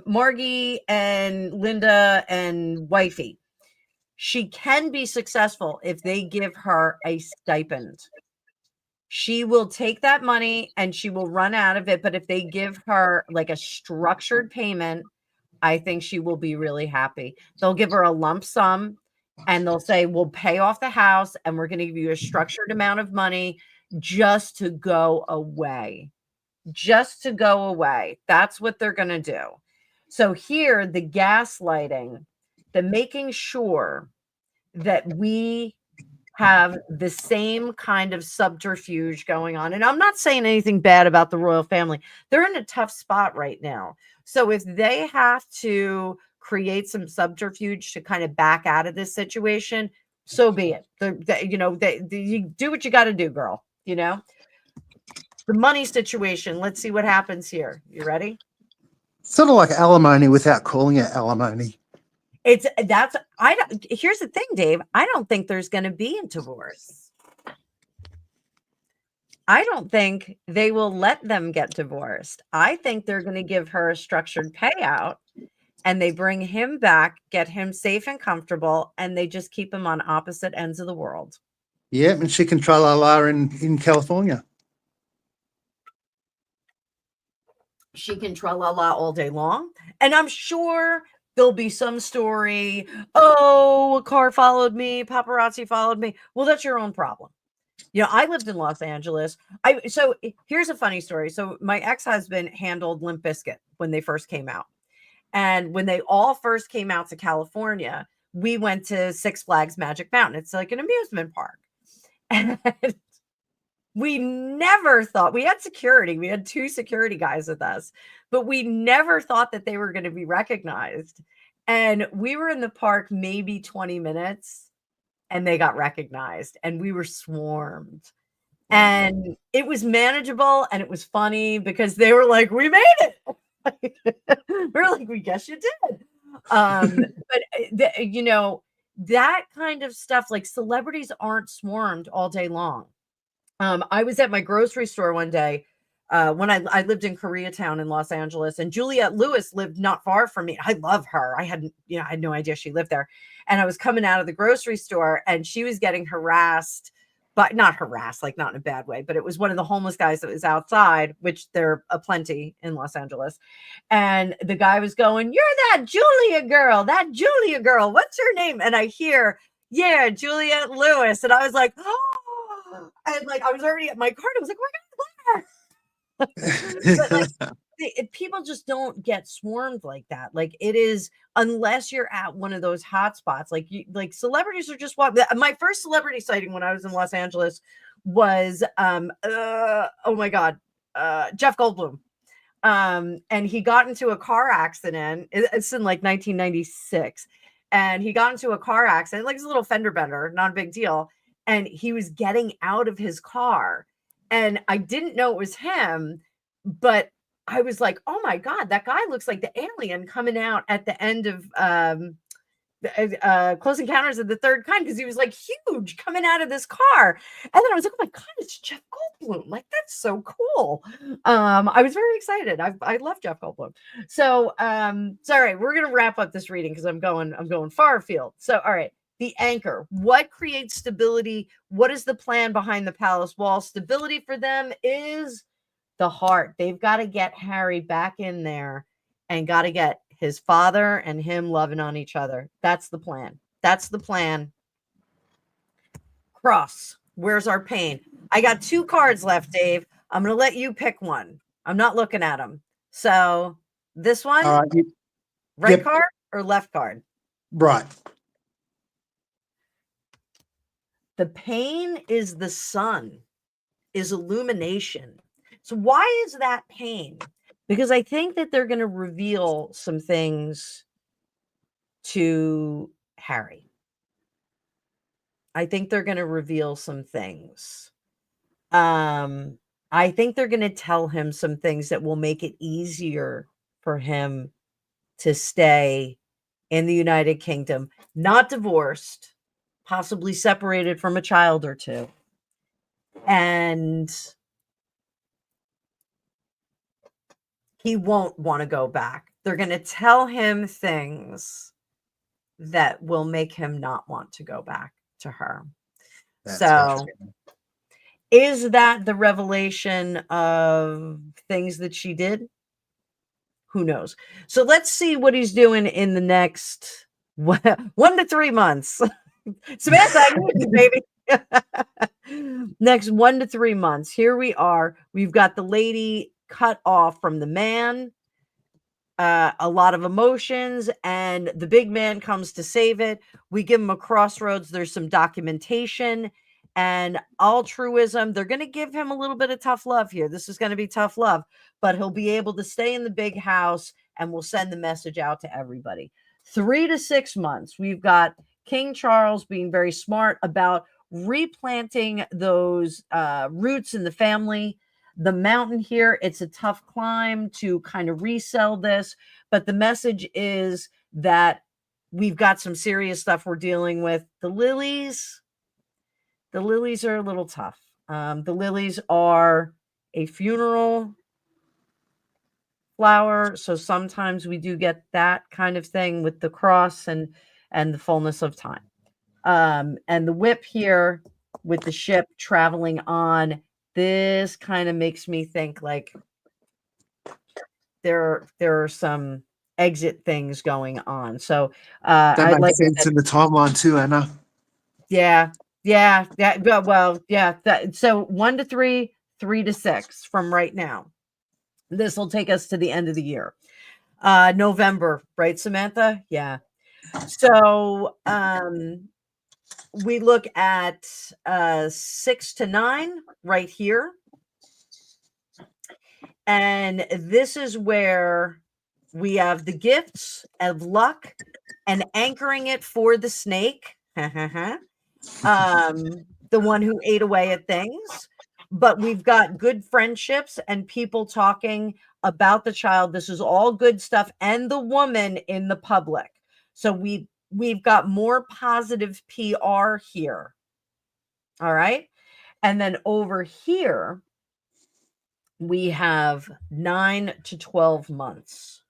Margie and Linda and wifey, she can be successful if they give her a stipend. She will take that money and she will run out of it. But if they give her like a structured payment, I think she will be really happy. They'll give her a lump sum and they'll say, we'll pay off the house and we're going to give you a structured amount of money just to go away. Just to go away. That's what they're going to do. So here, the gaslighting, the making sure that we have the same kind of subterfuge going on. And I'm not saying anything bad about the royal family. They're in a tough spot right now. So if they have to create some subterfuge to kind of back out of this situation, so be it. You do what you got to do, girl. You know, the money situation. Let's see what happens here. You ready? Sort of like alimony without calling it alimony. Here's the thing, Dave. I don't think there's going to be a divorce. I don't think they will let them get divorced. I think they're going to give her a structured payout and they bring him back, get him safe and comfortable, and they just keep him on opposite ends of the world. Yeah, and she can tra-la-la in California. She can tra-la-la all day long. And I'm sure there'll be some story, oh, a car followed me, paparazzi followed me. Well, that's your own problem. You know, I lived in Los Angeles. So here's a funny story. So my ex-husband handled Limp Bizkit when they first came out. And when they all first came out to California, we went to Six Flags Magic Mountain. It's like an amusement park. And we never thought, we had security. We had 2 security guys with us, but we never thought that they were going to be recognized. And we were in the park maybe 20 minutes and they got recognized and we were swarmed. And it was manageable and it was funny because they were like, we made it. We're like, we guess you did. But that kind of stuff, like celebrities aren't swarmed all day long. I was at my grocery store one day. when I lived in Koreatown in Los Angeles, and Juliette Lewis lived not far from me. I love her. I had no idea she lived there. And I was coming out of the grocery store, and she was getting harassed, but not harassed, like not in a bad way, but it was one of the homeless guys that was outside, which there are plenty in Los Angeles. And the guy was going, "You're that Julia girl, that Julia girl. What's her name?" And I hear, "Yeah, Juliette Lewis." And I was like, "Oh," and like I was already at my car. I was like, "Oh my God." But like people just don't get swarmed like that. Like it is, unless you're at one of those hot spots, like celebrities are just walking. My first celebrity sighting when I was in Los Angeles was oh my God, Jeff Goldblum. And he got into a car accident. It's in like 1996. And he got into a car accident, like it's a little fender bender, not a big deal. And he was getting out of his car. And I didn't know it was him, but I was like, oh my God, that guy looks like the alien coming out at the end of Close Encounters of the Third Kind, because he was like huge coming out of this car. And then I was like, oh my God, it's Jeff Goldblum. Like, that's so cool. I was very excited. I love Jeff Goldblum. So sorry, we're gonna wrap up this reading because I'm going far afield. So all right. The anchor. What creates stability? What is the plan behind the palace wall? Stability for them is the heart. They've got to get Harry back in there and got to get his father and him loving on each other. That's the plan. That's the plan. Cross. Where's our pain? I got 2 cards left, Dave. I'm going to let you pick one. I'm not looking at them. So this one, right yep. card or left card? Right. The pain is the sun, is illumination. So why is that pain? Because I think that they're going to reveal some things to Harry. I think they're going to reveal some things. I think they're going to tell him some things that will make it easier for him to stay in the United Kingdom, not divorced, possibly separated from a child or two. And he won't want to go back. They're going to tell him things that will make him not want to go back to her. So is that the revelation of things that she did? Who knows? So let's see what he's doing in the next 1 to 3 months. Samantha, I need you, baby. Next 1 to 3 months. Here we are. We've got the lady cut off from the man. A lot of emotions, and the big man comes to save it. We give him a crossroads. There's some documentation and altruism. They're going to give him a little bit of tough love here. This is going to be tough love, but he'll be able to stay in the big house, and we'll send the message out to everybody. 3 to 6 months. We've got King Charles being very smart about replanting those roots in the family. The mountain here, it's a tough climb to kind of resell this, but the message is that we've got some serious stuff we're dealing with. The lilies are a little tough. The lilies are a funeral flower, so sometimes we do get that kind of thing with the cross and the fullness of time. And the whip here with the ship traveling on, this kind of makes me think like there are some exit things going on. So That I makes like sense in the timeline too, Anna. yeah. Well, yeah. So 1 to 3, 3 to 6 from right now. This will take us to the end of the year. November, right, Samantha? Yeah. So we look at 6 to 9 right here. And this is where we have the gifts of luck and anchoring it for the snake. The one who ate away at things. But we've got good friendships and people talking about the child. This is all good stuff, and the woman in the public. So we've got more positive PR here. All right. And then over here, we have 9 to 12 months.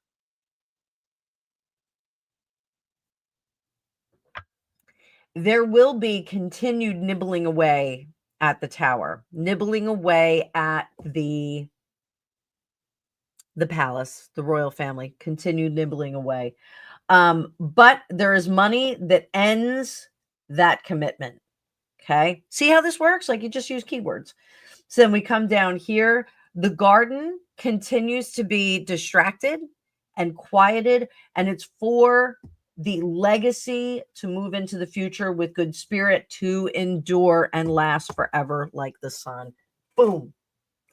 There will be continued nibbling away at the tower, nibbling away at the palace, the royal family, continued nibbling away. But there is money that ends that commitment. Okay. See how this works? Like you just use keywords. So then we come down here. The garden continues to be distracted and quieted, and it's for the legacy to move into the future with good spirit to endure and last forever like the sun. Boom.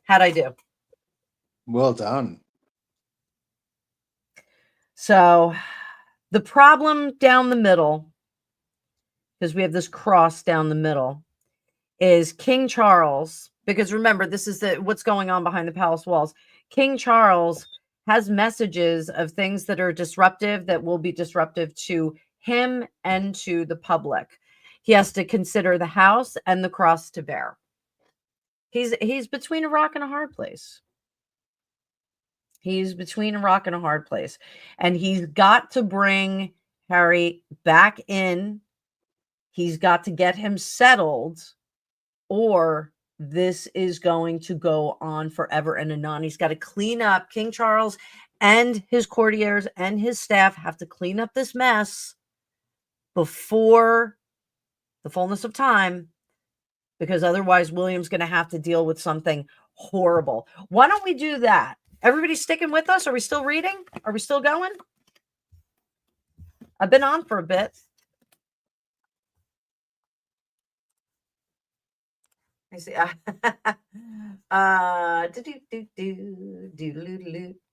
How'd I do? Well done. So the problem down the middle, because we have this cross down the middle, is King Charles, because remember, this is what's going on behind the palace walls. King Charles has messages of things that are disruptive, that will be disruptive to him and to the public. He has to consider the house and the cross to bear. He's between a rock and a hard place. He's between a rock and a hard place. And he's got to bring Harry back in. He's got to get him settled, or this is going to go on forever and anon. He's got to clean up. King Charles and his courtiers and his staff have to clean up this mess before the fullness of time, because otherwise William's going to have to deal with something horrible. Why don't we do that? Everybody sticking with us? Are we still reading? Are we still going? I've been on for a bit. I see.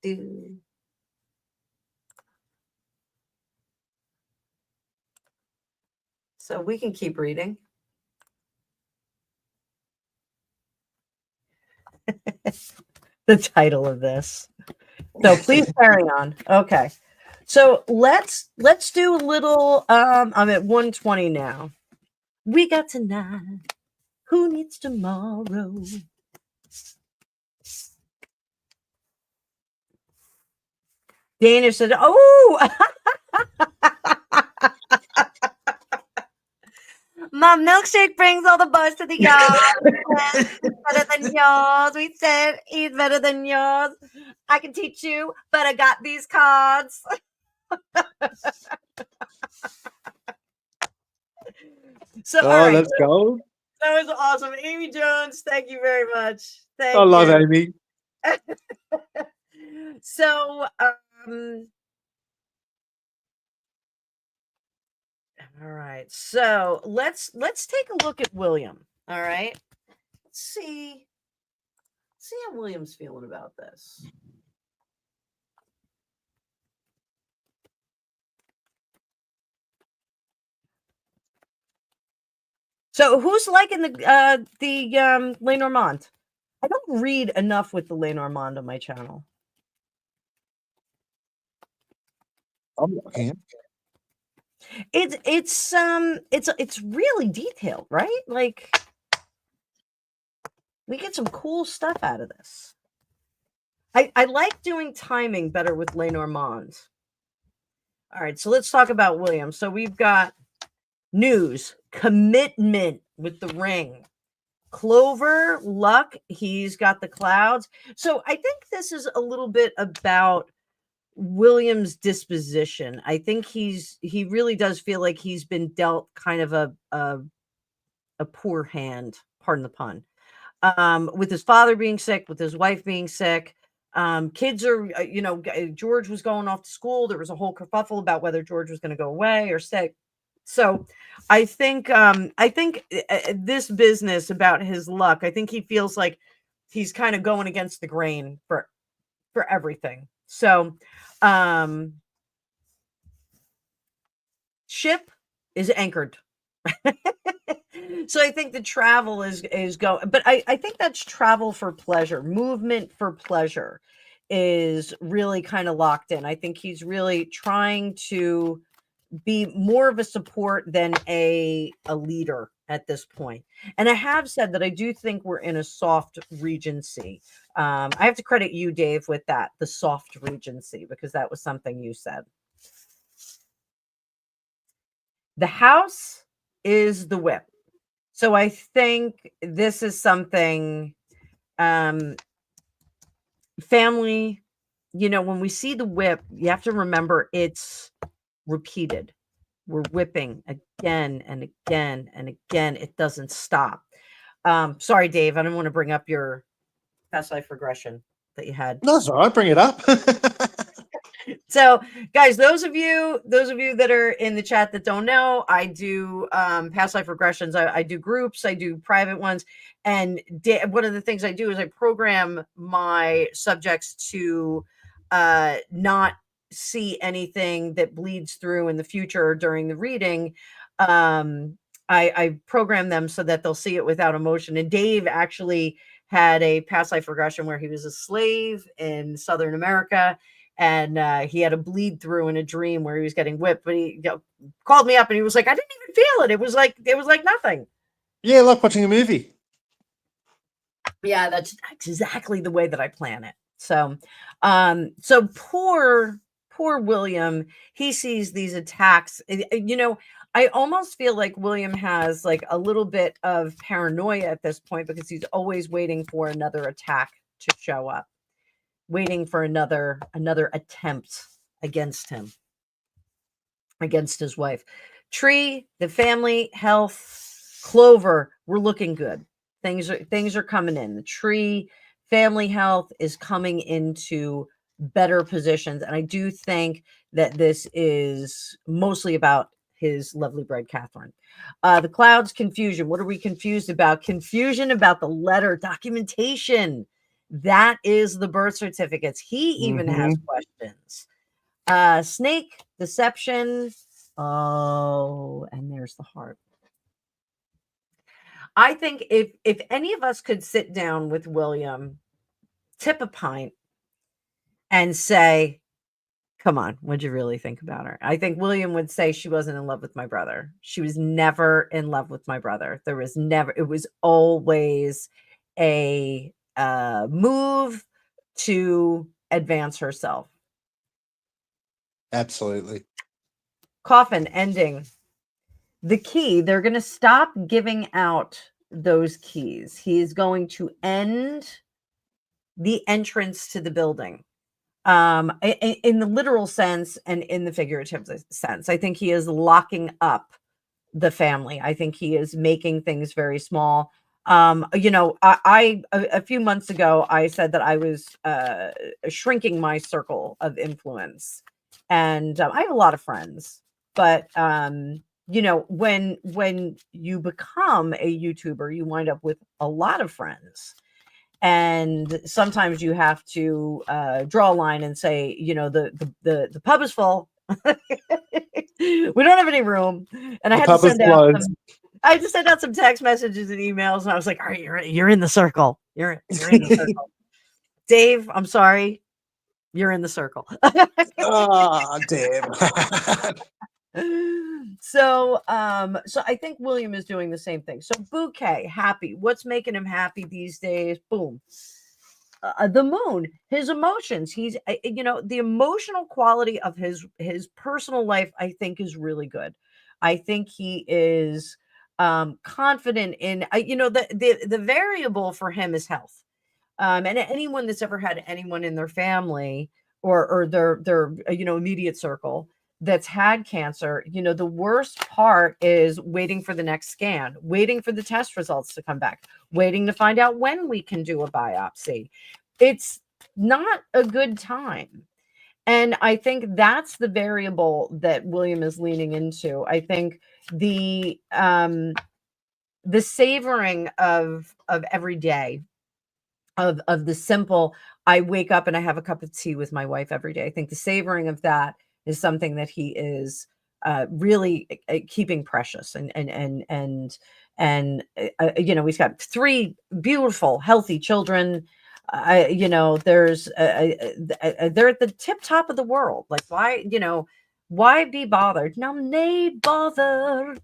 Do. So we can keep reading. The title of this. So please carry on. Okay. So let's do a little I'm at 120 now. We got tonight. Who needs tomorrow? Dana said, "Oh, my milkshake brings all the boys to the yard. He's better than yours." We said he's better than yours. I can teach you, but I got these cards. So, all right, let's go. that was awesome. Amy Jones, thank you very much. Thank I love you. Amy. So, all right. So let's take a look at William. All right. Let's see how William's feeling about this. So who's liking the Lenormand? I don't read enough with the Lenormand on my channel. I'm looking. It's really detailed, right? Like we get some cool stuff out of this. I like doing timing better with Lenormand. All right, so let's talk about William. So we've got news, commitment with the ring. Clover, luck, he's got the clouds. So I think this is a little bit about William's disposition. I think he really does feel like he's been dealt kind of a poor hand, pardon the pun. With his father being sick, with his wife being sick. Kids are, George was going off to school. There was a whole kerfuffle about whether George was going to go away or stay. So I think this business about his luck, I think he feels like he's kind of going against the grain for everything. So ship is anchored. So I think the travel is going, but I think that's travel for pleasure, movement for pleasure is really kind of locked in. I think he's really trying to be more of a support than a leader at this point. And I have said that I do think we're in a soft regency. I have to credit you, Dave, with that, the soft regency, because that was something you said. The house is the whip. So I think this is something, family, when we see the whip, you have to remember it's repeated. We're whipping again and again and again. It doesn't stop. Sorry, Dave, I don't want to bring up your past life regression that you had. No, that's all right. Bring it up. So, guys, those of you that are in the chat that don't know, I do past life regressions. I do groups, I do private ones, and one of the things I do is I program my subjects to not see anything that bleeds through in the future or during the reading. I program them so that they'll see it without emotion. And Dave actually had a past life regression where he was a slave in Southern America, and he had a bleed through in a dream where he was getting whipped. But he called me up and he was like, "I didn't even feel it. It was like nothing." Yeah, like watching a movie. Yeah, that's exactly the way that I plan it. So, so poor William, he sees these attacks. I almost feel like William has like a little bit of paranoia at this point, because he's always waiting for another attack to show up, waiting for another attempt against him, against his wife. Tree, the family, health, Clover, we're looking good. Things are coming in. The tree, family, health is coming into better positions, and I do think that this is mostly about his lovely bride Catherine. The clouds, confusion. What are we confused about? Confusion about the letter documentation. That is the birth certificates. He even has questions. Snake, deception. Oh, and there's the heart. I think if any of us could sit down with William, tip a pint, and say, "Come on, what'd you really think about her?" I think William would say, "She wasn't in love with my brother. She was never in love with my brother. There was never. It was always a move to advance herself." Absolutely. Coffin ending. The key, they're going to stop giving out those keys. He is going to end the entrance to the building. In the literal sense and in the figurative sense. I think he is locking up the family. I think he is making things very small. I a few months ago, I said that I was shrinking my circle of influence, and I have a lot of friends, but when you become a YouTuber, you wind up with a lot of friends. And sometimes you have to draw a line and say, the pub is full. We don't have any room. And I had to send out some text messages and emails, and I was like, "All right, you're in the circle. You're in the circle." Dave, I'm sorry. You're in the circle. Oh, damn. So I think William is doing the same thing. So Bouquet, happy. What's making him happy these days? Boom. The moon, his emotions. He's the emotional quality of his personal life, I think, is really good. I think he is confident in the variable for him is health. And anyone that's ever had anyone in their family or their immediate circle that's had cancer, the worst part is waiting for the next scan, waiting for the test results to come back, waiting to find out when we can do a biopsy. It's not a good time. And I think that's the variable that William is leaning into. I think the savoring of every day, of the simple, I wake up and I have a cup of tea with my wife every day. I think the savoring of that is something that he is really keeping precious, he's got 3 beautiful, healthy children. There's they're at the tip top of the world. Like, why be bothered? No, nay bothered.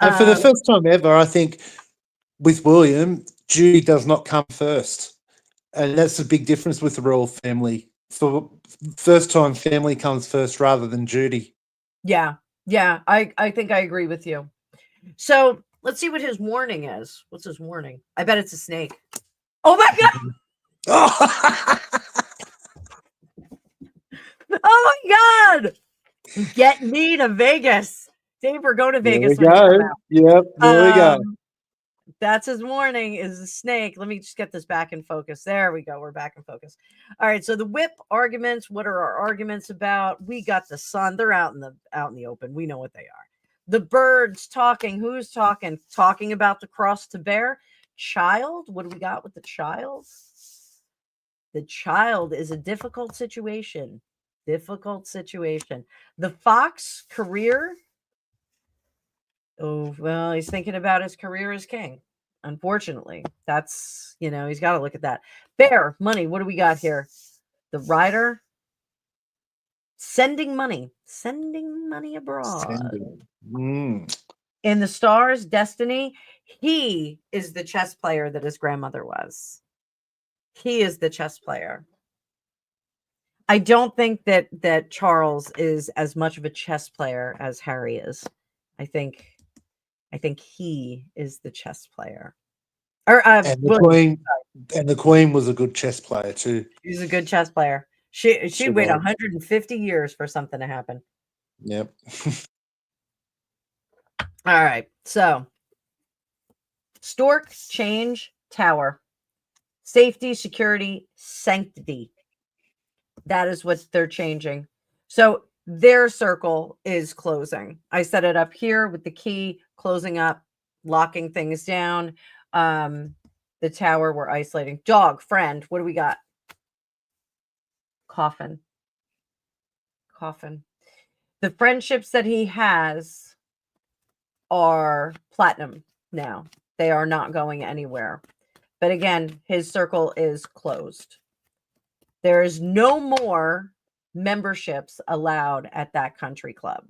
And for the Um, first time ever, I think with William, Judy does not come first. And that's a big difference with the royal family. For first time, family comes first rather than Judy. yeah, yeah, I think I agree with you. So let's see what his warning is. What's his warning? I bet it's a snake. Oh my god! Oh my god! Get me to Vegas. Dave, we're going to There we Vegas when you come go. Yep, there we go. out. That's his warning is a snake. Let me just get this back in focus. There we go. We're back in focus. All right. So the whip arguments, what are our arguments about? We got the sun. They're out in the open. We know what they are. The birds talking. Who's talking? Talking about the cross to bear. Child. What do we got with the child? The child is a difficult situation. Difficult situation. The fox career. Oh, well, he's thinking about his career as king. Unfortunately, that's, he's got to look at that. Bear, money. What do we got here? The rider sending money abroad. Sending. Mm. In the stars, destiny. He is the chess player that his grandmother was. He is the chess player. I don't think that Charles is as much of a chess player as Harry is. I think he is the chess player. Or And the Queen was a good chess player too. She's a good chess player. She'd wait was. 150 years for something to happen. Yep. All right. So stork, change, tower, safety, security, sanctity. That is what they're changing. So their circle is closing. I set it up here with the key, closing up, locking things down. The tower, we're isolating. Dog, friend, what do we got? Coffin. The friendships that he has are platinum now. They are not going anywhere. But again, his circle is closed. There is no more memberships allowed at that country club.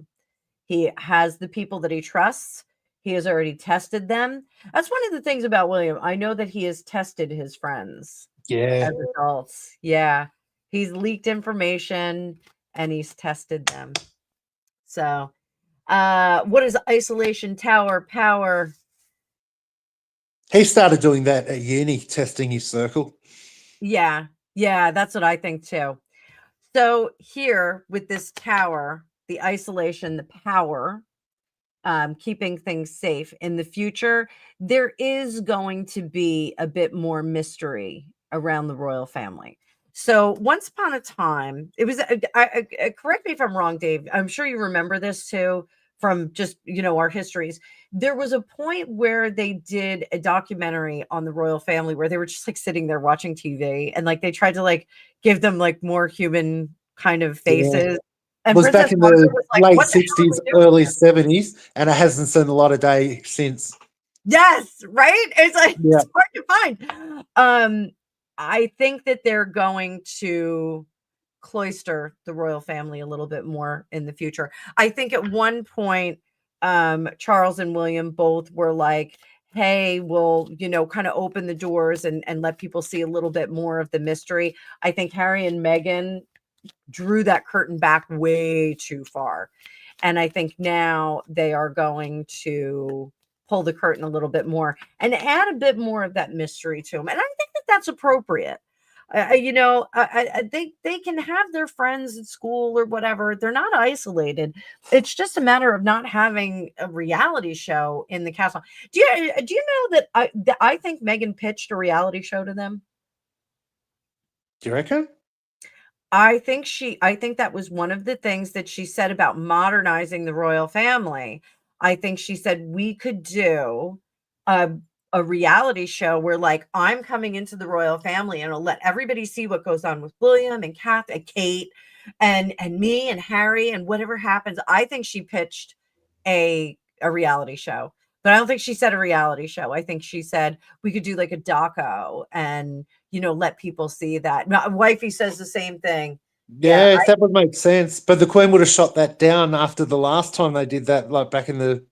He has the people that he trusts. He has already tested them. That's one of the things about William. I know that he has tested his friends Yeah. as adults. Yeah. He's leaked information and he's tested them. So, what is isolation, tower, power? He started doing that at uni, testing his circle. Yeah. Yeah. That's what I think too. So here with this tower, the isolation, the power, keeping things safe in the future, there is going to be a bit more mystery around the royal family. So once upon a time, it was, correct me if I'm wrong, Dave. I'm sure you remember this too from just, our histories. There was a point where they did a documentary on the royal family where they were just like sitting there watching TV and like they tried to like give them like more human kind of faces. Yeah. And Was Princess back in Margaret the was like, late "What the hell are we 60s, doing early here?" 70s, and it hasn't seen a lot of day since. Yes, right? It's like Yeah. it's hard to find. I think that they're going to cloister the royal family a little bit more in the future. I think at one point, Charles and William both were like, hey, we'll, kind of open the doors and let people see a little bit more of the mystery. I think Harry and Meghan drew that curtain back way too far. And I think now they are going to pull the curtain a little bit more and add a bit more of that mystery to them. And I think that that's appropriate. I think they can have their friends at school or whatever. They're not isolated. It's just a matter of not having a reality show in the castle. Do you know that I think Meghan pitched a reality show to them? Do you reckon? I think that was one of the things that she said about modernizing the royal family. I think she said we could do a, a reality show where like I'm coming into the royal family and I'll let everybody see what goes on with William and Kath and Kate and me and Harry and whatever happens. I think she pitched a reality show. But I don't think she said a reality show. I think she said we could do like a doco and let people see that. My wifey says the same thing. Yeah, that would make sense. But the Queen would have shot that down after the last time they did that, like back in the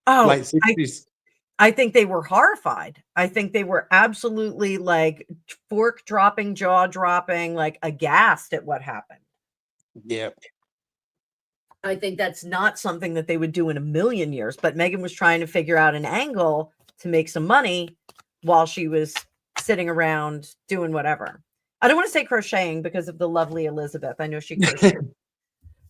Oh, late 60s. I think they were horrified. I think they were absolutely like fork dropping, jaw dropping, like aghast at what happened. Yeah. I think that's not something that they would do in a million years, but Megan was trying to figure out an angle to make some money while she was sitting around doing whatever. I don't want to say crocheting because of the lovely Elizabeth. I know she crocheted.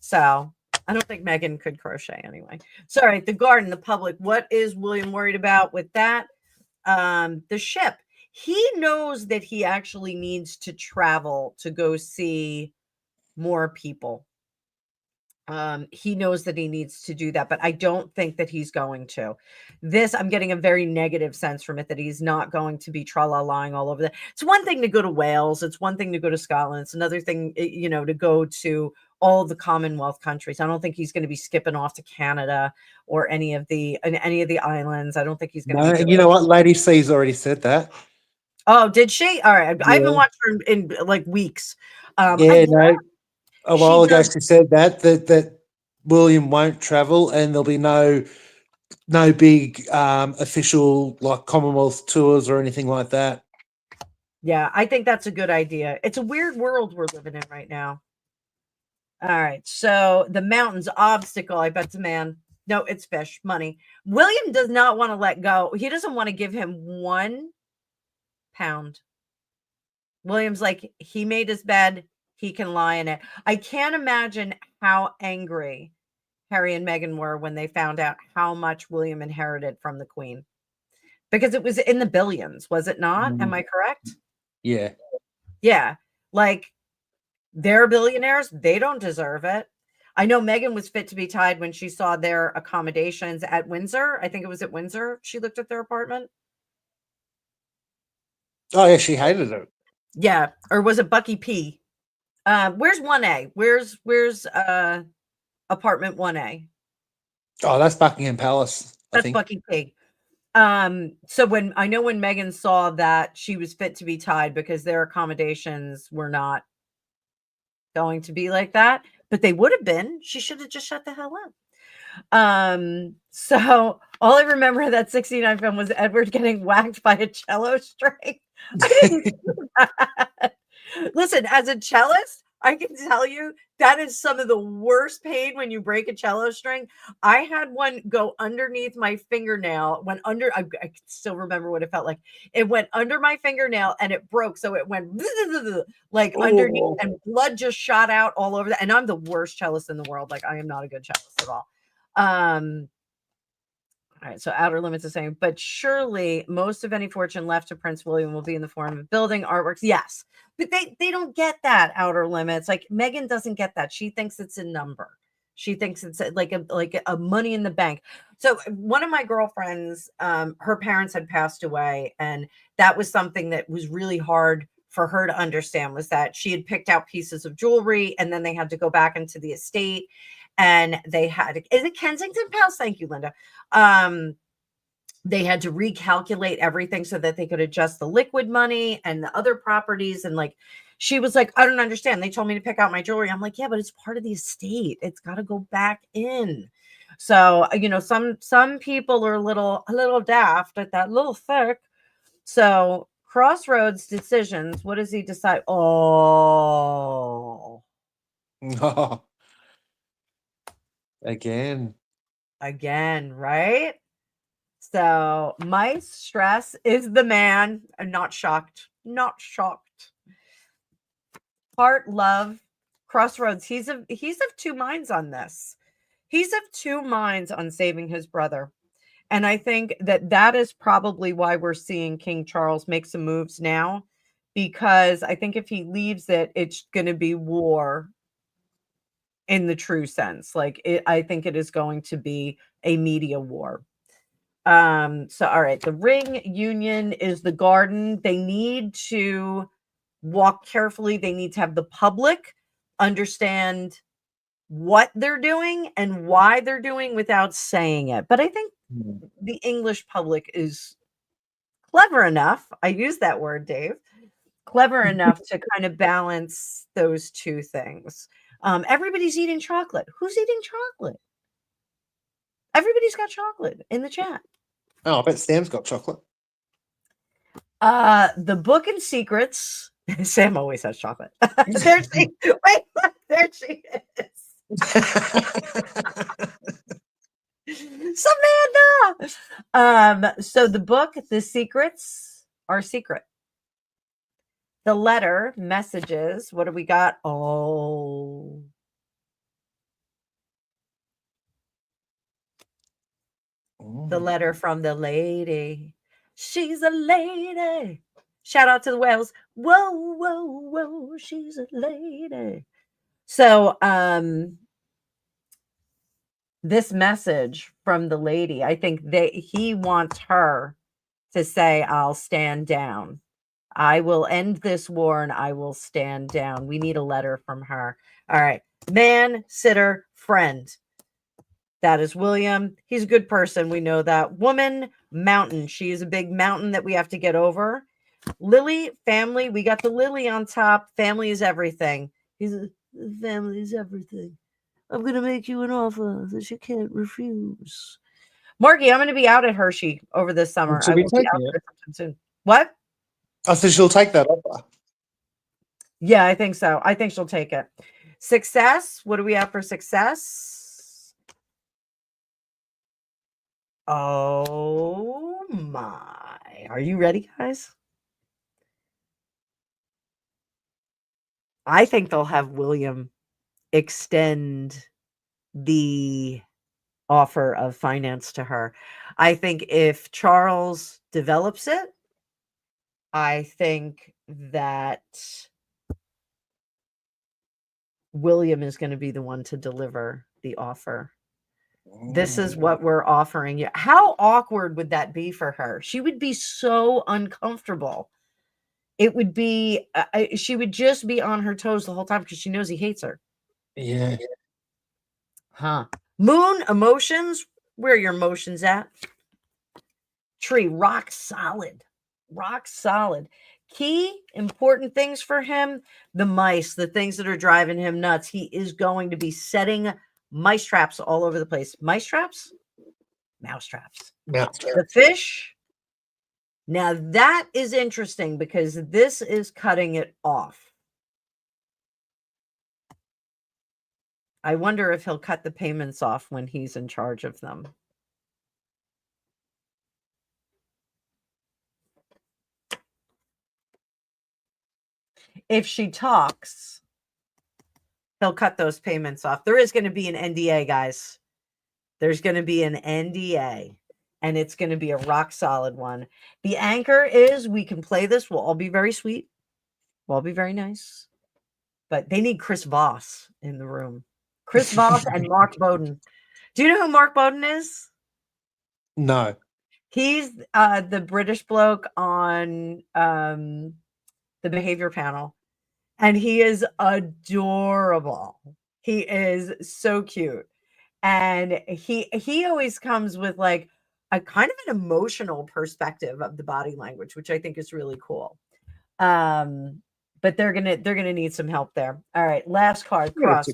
So I don't think Megan could crochet anyway. Sorry, the garden, the public. What is William worried about with that? The ship. He knows that he actually needs to travel to go see more people. He knows that he needs to do that, but I don't think that he's going to. This, I'm getting a very negative sense from it that he's not going to be tra-la-lying all over the. It's one thing to go to Wales. It's one thing to go to Scotland. It's another thing, to go to all the Commonwealth countries. I don't think he's going to be skipping off to Canada or any of the islands. I don't think he's going to No, be and doing. you know what? Lady C's already said that. Oh, did she? All right. I haven't Yeah. watched her in like weeks. Yeah, no. A she while ago, does. she said that William won't travel, and there'll be no big official like Commonwealth tours or anything like that. Yeah, I think that's a good idea. It's a weird world we're living in right now. All right. So the mountains obstacle, I bet, man. No, it's fish, money. William does not want to let go. He doesn't want to give him £1. William's like, he made his bed, he can lie in it. I can't imagine how angry Harry and Meghan were when they found out how much William inherited from the Queen. Because it was in the billions, was it not? Am I correct? Yeah. Yeah. Like, they're billionaires. They don't deserve it. I know Meghan was fit to be tied when she saw their accommodations at Windsor. I think it was at Windsor. She looked at their apartment. Oh, yeah, she hated it. Yeah. Or was it Bucky P? Where's 1A? Where's apartment 1A? Oh, that's Buckingham Palace, I That's think. Bucky P. So when Meghan saw that she was fit to be tied because their accommodations were not going to be like that, but they would have been. She should have just shut the hell up. So all I remember of that 69 film was Edward getting whacked by a cello string. I didn't do that. Listen, as a cellist, I can tell you that is some of the worst pain when you break a cello string. I had one go underneath my fingernail, went under, I can still remember what it felt like. It went under my fingernail and it broke. So it went like underneath and blood just shot out all over that. And I'm the worst cellist in the world. Like, I am not a good cellist at all. All right, so Outer Limits is saying, but surely most of any fortune left to Prince William will be in the form of building artworks. Yes, but they don't get that Outer Limits. Like Meghan doesn't get that. She thinks it's a number. She thinks it's like a money in the bank. So one of my girlfriends, her parents had passed away, and that was something that was really hard for her to understand, was that she had picked out pieces of jewelry and then they had to go back into the estate. And they had, is it Kensington Palace? Thank you, Linda. They had to recalculate everything so that they could adjust the liquid money and the other properties. And like, she was like, I don't understand. They told me to pick out my jewelry. I'm like, yeah, but it's part of the estate. It's got to go back in. So, some people are a little daft at that little thick. So Crossroads decisions. What does he decide? Oh, Again, right? So my stress is the man. I'm not shocked. Not shocked. Heart, love, Crossroads. He's of two minds on this. He's of two minds on saving his brother. And I think that is probably why we're seeing King Charles make some moves now, because I think if he leaves it, it's going to be war in the true sense. I think it is going to be a media war. So all right, the ring union is the garden. They need to walk carefully. They need to have the public understand what they're doing and why they're doing without saying it. But I think the English public is clever enough. I use that word, Dave. Clever enough to kind of balance those two things. Everybody's eating chocolate. Who's eating chocolate? Everybody's got chocolate in the chat. Oh, I bet Sam's got chocolate. The book and secrets. Sam always has chocolate. There she. Wait, look, there she is. Samantha. So the book, the secrets are secret. The letter, messages. What do we got? Oh. The letter from the lady. She's a lady. Shout out to the whales. Whoa, whoa, whoa. She's a lady. So, this message from the lady, I think he wants her to say, I'll stand down. I will end this war and I will stand down. We need a letter from her. All right. Man, sitter, friend. That is William. He's a good person. We know that. Woman, mountain. She is a big mountain that we have to get over. Lily, family. We got the Lily on top. Family is everything. Family is everything. I'm going to make you an offer that you can't refuse. Margie, I'm going to be out at Hershey over this summer. She'll I be will be taking out it. there sometime soon. What? I said she'll take that offer. Yeah, I think so. I think she'll take it. Success. What do we have for success? Oh my. Are you ready, guys? I think they'll have William extend the offer of finance to her. I think if Charles develops it, I think that William is going to be the one to deliver the offer. This is what we're offering you. How awkward would that be for her? She would be so uncomfortable. It would be, she would just be on her toes the whole time because she knows he hates her. Yeah. Huh. Moon, emotions. Where are your emotions at? Tree, rock solid. Rock solid. Key, important things for him. The mice, the things that are driving him nuts. He is going to be setting mice traps all over the place. Mice traps? Mouse traps. The fish. Now that is interesting because this is cutting it off. I wonder if he'll cut the payments off when he's in charge of them. If she talks, he'll cut those payments off. There is going to be an NDA, guys. There's going to be an NDA, and it's going to be a rock solid one. The anchor is we can play this. We'll all be very sweet. We'll all be very nice. But they need Chris Voss in the room. Chris Voss and Mark Bowden. Do you know who Mark Bowden is? No. He's the British bloke on the behavior panel. And he is adorable. He is so cute. And he always comes with like a kind of an emotional perspective of the body language, which I think is really cool. But they're gonna need some help there. All right, last card. Cross.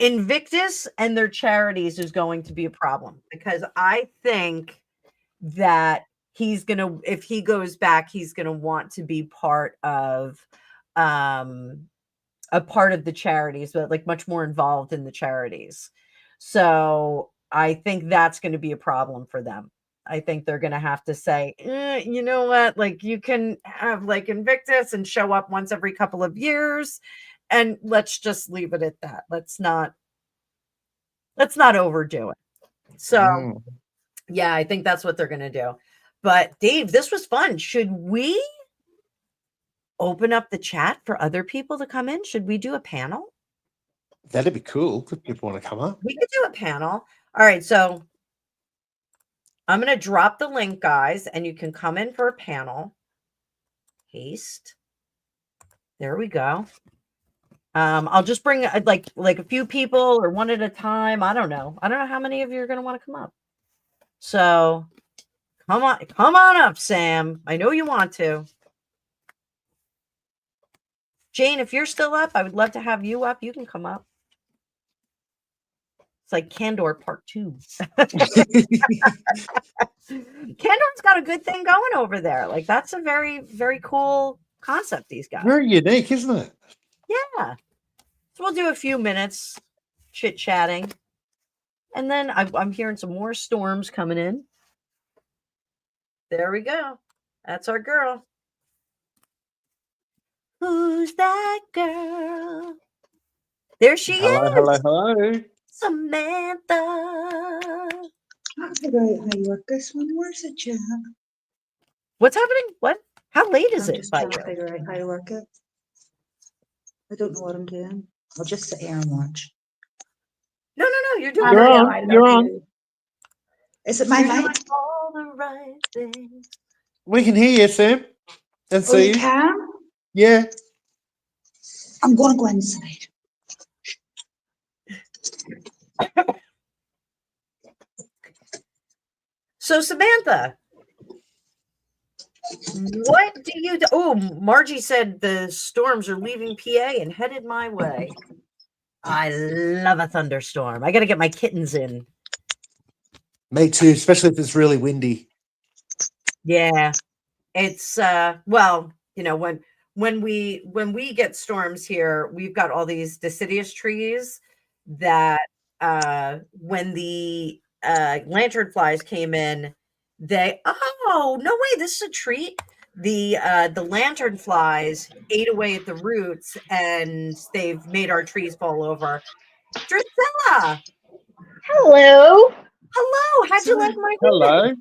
Invictus and their charities is going to be a problem because I think that he's gonna, if he goes back, he's gonna want to be part of a part of the charities, but like much more involved in the charities. So I think that's going to be a problem for them. I think they're going to have to say, you know what, like you can have like Invictus and show up once every couple of years, and let's just leave it at that. Let's not overdo it. So yeah, I think that's what they're going to do. But Dave, this was fun. Should we open up the chat for other people to come in? Should we do a panel? That'd be cool if people want to come up. We could do a panel. All right, so I'm going to drop the link, guys, and you can come in for a panel. Paste. There we go. I'll just bring like a few people or one at a time. I don't know how many of you are going to want to come up. So come on up, Sam. I know you want to. Jane, if you're still up, I would love to have you up. You can come up. It's like Candor Part 2. Candor's got a good thing going over there. Like, that's a very, very cool concept he's got. Very unique, isn't it? Yeah. So we'll do a few minutes chit-chatting. And then I'm hearing some more storms coming in. There we go. That's our girl. Who's that girl? There she is. Hello. Samantha. I'll figure out how you work this one. Where's the chat? What's happening? What? How late is I'm it just by trying to you? figure out how to work it. I don't know what I'm doing. I'll just sit here and watch. No. You're doing You're it. on. You're on. Is it my You're doing mic? all the right things. We can hear you, Sam. And Oh, see you you. can? Yeah. I'm going to go inside. So, Samantha, what do you do? Oh, Margie said the storms are leaving PA and headed my way. I love a thunderstorm. I got to get my kittens in. Me too, especially if it's really windy. Yeah. It's well, you know, when we get storms here, we've got all these deciduous trees that when the lantern flies came in, oh no way, this is a treat. The lantern flies ate away at the roots and they've made our trees fall over. Drusilla, Hello. hello, how'd you like my reading?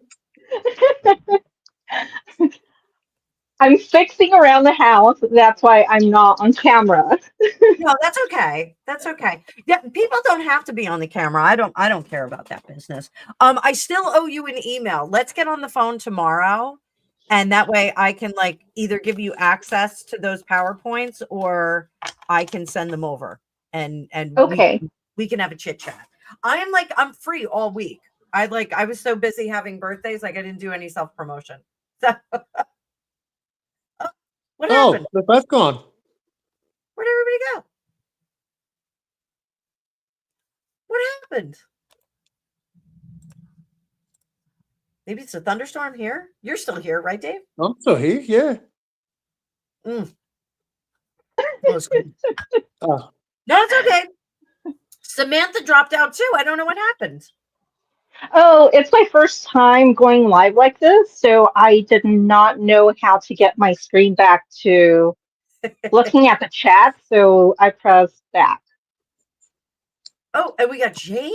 Hello. I'm fixing around the house. That's why I'm not on camera. No, that's okay. That's okay. Yeah, people don't have to be on the camera. I don't care about that business. I still owe you an email. Let's get on the phone tomorrow. And that way I can like either give you access to those PowerPoints or I can send them over and Okay. we can have a chit chat. I'm free all week. I was so busy having birthdays, like I didn't do any self-promotion. So what happened? Oh, they're both gone. Where'd everybody go? What happened? Maybe it's a thunderstorm here. You're still here, right, Dave? I'm still here, yeah. Mm. Well, it's good. Oh, No, it's okay. Samantha dropped out too. I don't know what happened. Oh, it's my first time going live like this, so I did not know how to get my screen back to looking at the chat, so I pressed back. Oh, and we got Jane.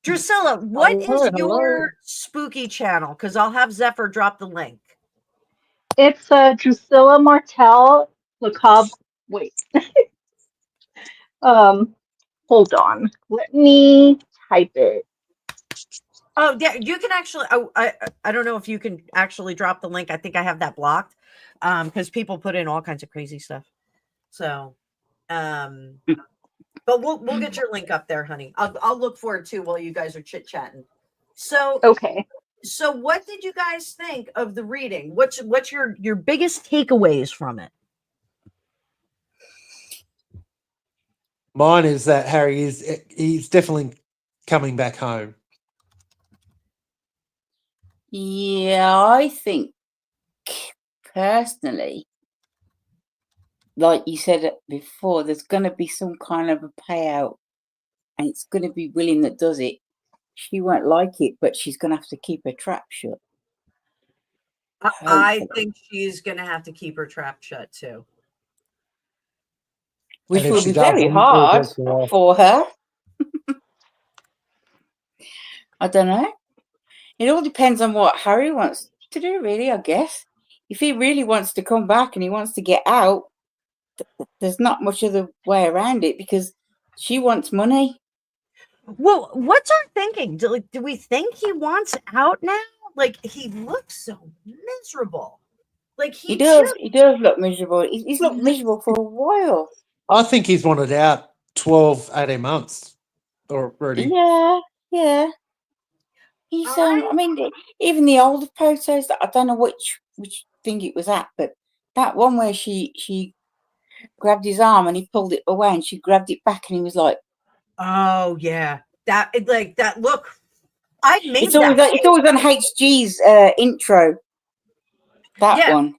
Drusilla, what is hello. your spooky channel? Because I'll have Zephyr drop the link. It's Drusilla Martel Macabre. Wait. Hold on. Let me type it. Oh, yeah, you can actually. Oh, I don't know if you can actually drop the link. I think I have that blocked because people put in all kinds of crazy stuff. So, but we'll get your link up there, honey. I'll look for it too while you guys are chit chatting. So, Okay. so what did you guys think of the reading? What's your biggest takeaways from it? Mine is that Harry he's definitely coming back home. Yeah, I think personally, like you said before, there's going to be some kind of a payout, and it's going to be William that does it. She won't like it, but she's going to have to keep her trap shut. I Hopefully. think she's going to have to keep her trap shut too. Which And if will she be very doesn't, hard it'll go off. for her. I don't know. It all depends on what Harry wants to do, really, I guess. If he really wants to come back and he wants to get out, there's not much other way around it because she wants money. Well, what's our thinking? Do we think he wants out now? Like he looks so miserable. Like He does look miserable. He's looked Mhm. miserable for a while. I think he's wanted out 12, 18 months already. Yeah. He's I- I mean, even the older photos, I don't know which thing it was at, but that one where she grabbed his arm and he pulled it away and she grabbed it back and he was like Oh yeah, that look. I made It's always that. it's always on HG's intro. That Yeah. one.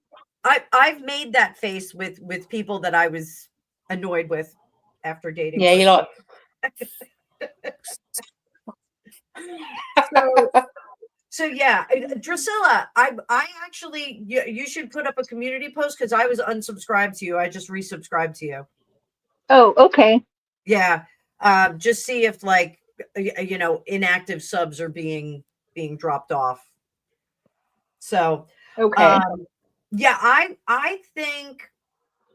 I've made that face with people that I was annoyed with after dating. Yeah, for you like. So yeah, Drusilla, I actually you should put up a community post because I was unsubscribed to you. I just resubscribed to you. Oh, okay. Yeah, just see if like inactive subs are being dropped off. So Okay. yeah, I think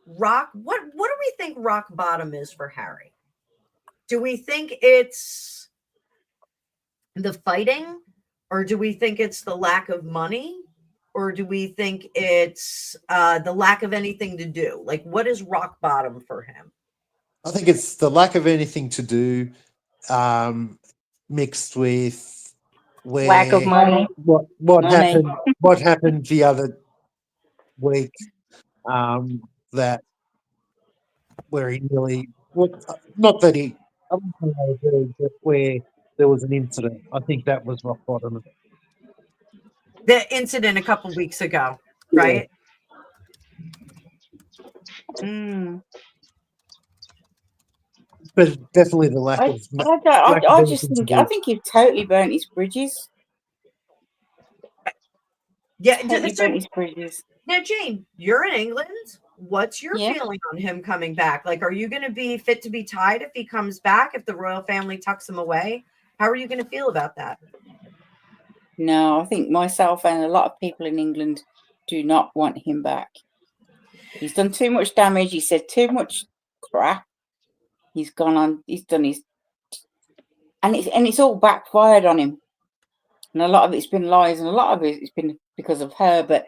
rock. What do we think rock bottom is for Harry? Do we think it's the fighting, or do we think it's the lack of money, or do we think it's the lack of anything to do? Like, what is rock bottom for him? I think it's the lack of anything to do, mixed with Lack of where money. Money. what happened the other week, that where he nearly, well, not that he, I wouldn't say I agree, but where there was an incident. I think that was rock bottom. The incident a couple weeks ago, Yeah. right? Mm. But definitely the lack of I just anything to think do. he's totally burnt his bridges. Yeah. Totally So burnt his bridges. now, Jane, you're in England. What's your Yeah. feeling on him coming back? Like, are you going to be fit to be tied if he comes back? If the royal family tucks him away, how are you going to feel about that? No, I think myself and a lot of people in England do not want him back. He's done too much damage. He said too much crap. He's gone on. He's done his, and it's all backfired on him. And a lot of it's been lies, and a lot of it's been because of her. But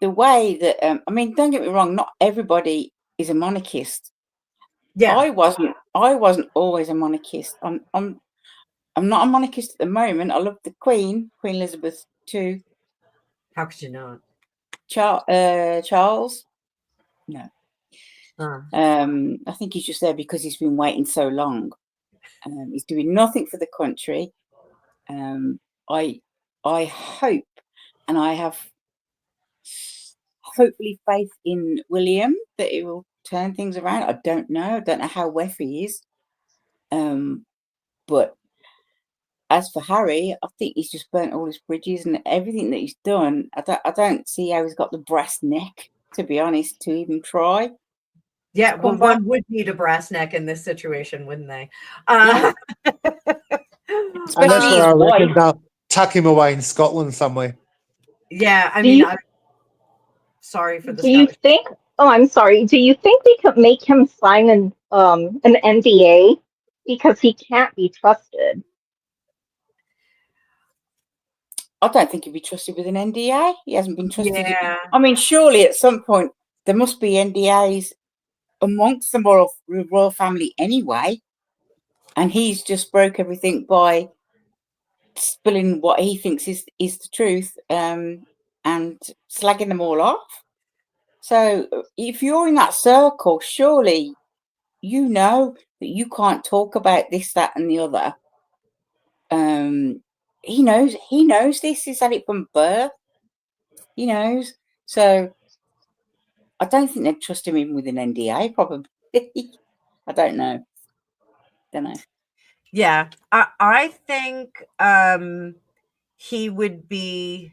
the way that I mean, don't get me wrong. Not everybody is a monarchist. Yeah. I wasn't always a monarchist. I'm not a monarchist at the moment. I love the Queen Elizabeth too. How could you not? Charles. No. Uh, I think he's just there because he's been waiting so long. He's doing nothing for the country. I hope, and I have hopefully faith in William that he will turn things around. I don't know. I don't know how Wef he is. But as for Harry, I think he's just burnt all his bridges and everything that he's done. I don't see how he's got the brass neck, to be honest, to even try. yeah, well, come back. one would need a brass neck in this situation, wouldn't they? Yeah. And that's Especially where I his reckon wife. they'll tuck him away in Scotland somewhere. Yeah, I Do mean, you- I'm sorry for the Do you Scottish. think? Oh, I'm sorry. Do you think they could make him sign an NDA because he can't be trusted? I don't think he'd be trusted with an NDA. He hasn't been trusted. Yeah. I mean, surely at some point there must be NDAs amongst the royal family anyway. And he's just broke everything by spilling what he thinks is the truth, and slagging them all off. So if you're in that circle, surely you know that you can't talk about this, that, and the other. He knows this. He's had it from birth. He knows. So I don't think they'd trust him even with an NDA, probably. I don't know. Yeah, I think he would be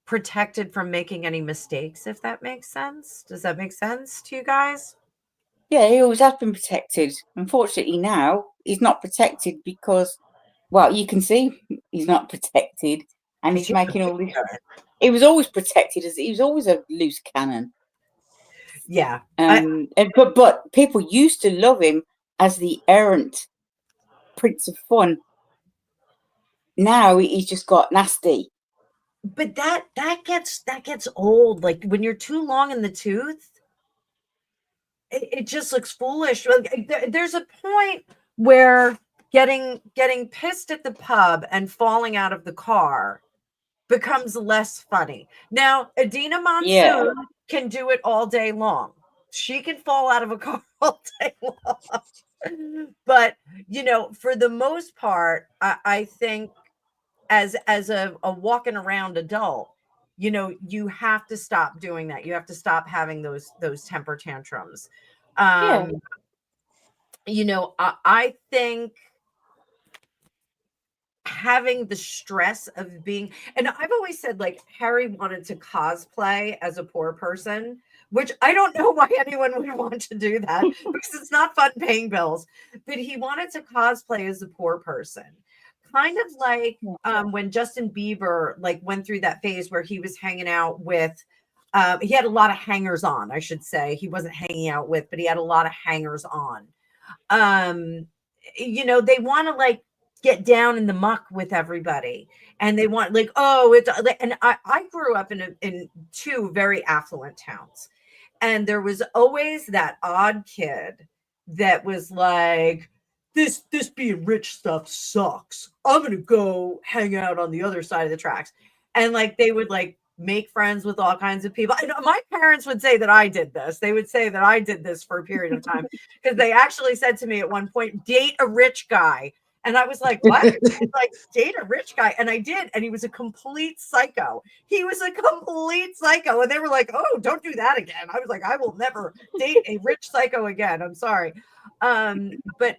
protected from making any mistakes, if that makes sense. Does that make sense to you guys? Yeah, he always has been protected. Unfortunately, now he's not protected because, well, you can see he's not protected, and he's making all this. He was always protected, as he was always a loose cannon. Yeah. But people used to love him as the errant Prince of Fun. Now he's just got nasty. But that gets old. Like when you're too long in the tooth, it just looks foolish. There's a point where getting pissed at the pub and falling out of the car becomes less funny. Now, Adina Monsoon can do it all day long. She can fall out of a car all day long. But for the most part, I think as a walking around adult, you have to stop doing that. You have to stop having those temper tantrums. Yeah. I think having the stress of being, and I've always said, like, Harry wanted to cosplay as a poor person, which I don't know why anyone would want to do that because it's not fun paying bills, but he wanted to cosplay as a poor person. Kind of like when Justin Bieber like went through that phase where he was hanging out with he had a lot of hangers on, I should say. He wasn't hanging out with, but he had a lot of hangers on. They want to like get down in the muck with everybody, and they want like, oh, it's like, and I grew up in two very affluent towns, and there was always that odd kid that was like, this being rich stuff sucks. I'm gonna go hang out on the other side of the tracks. And like they would like make friends with all kinds of people. And my parents would say that I did this. They would say that I did this for a period of time because they actually said to me at one point, date a rich guy. And I was like, what? Like, date a rich guy. And I did. And he was a complete psycho. He was a complete psycho. And they were like, oh, don't do that again. I was like, I will never date a rich psycho again. I'm sorry. But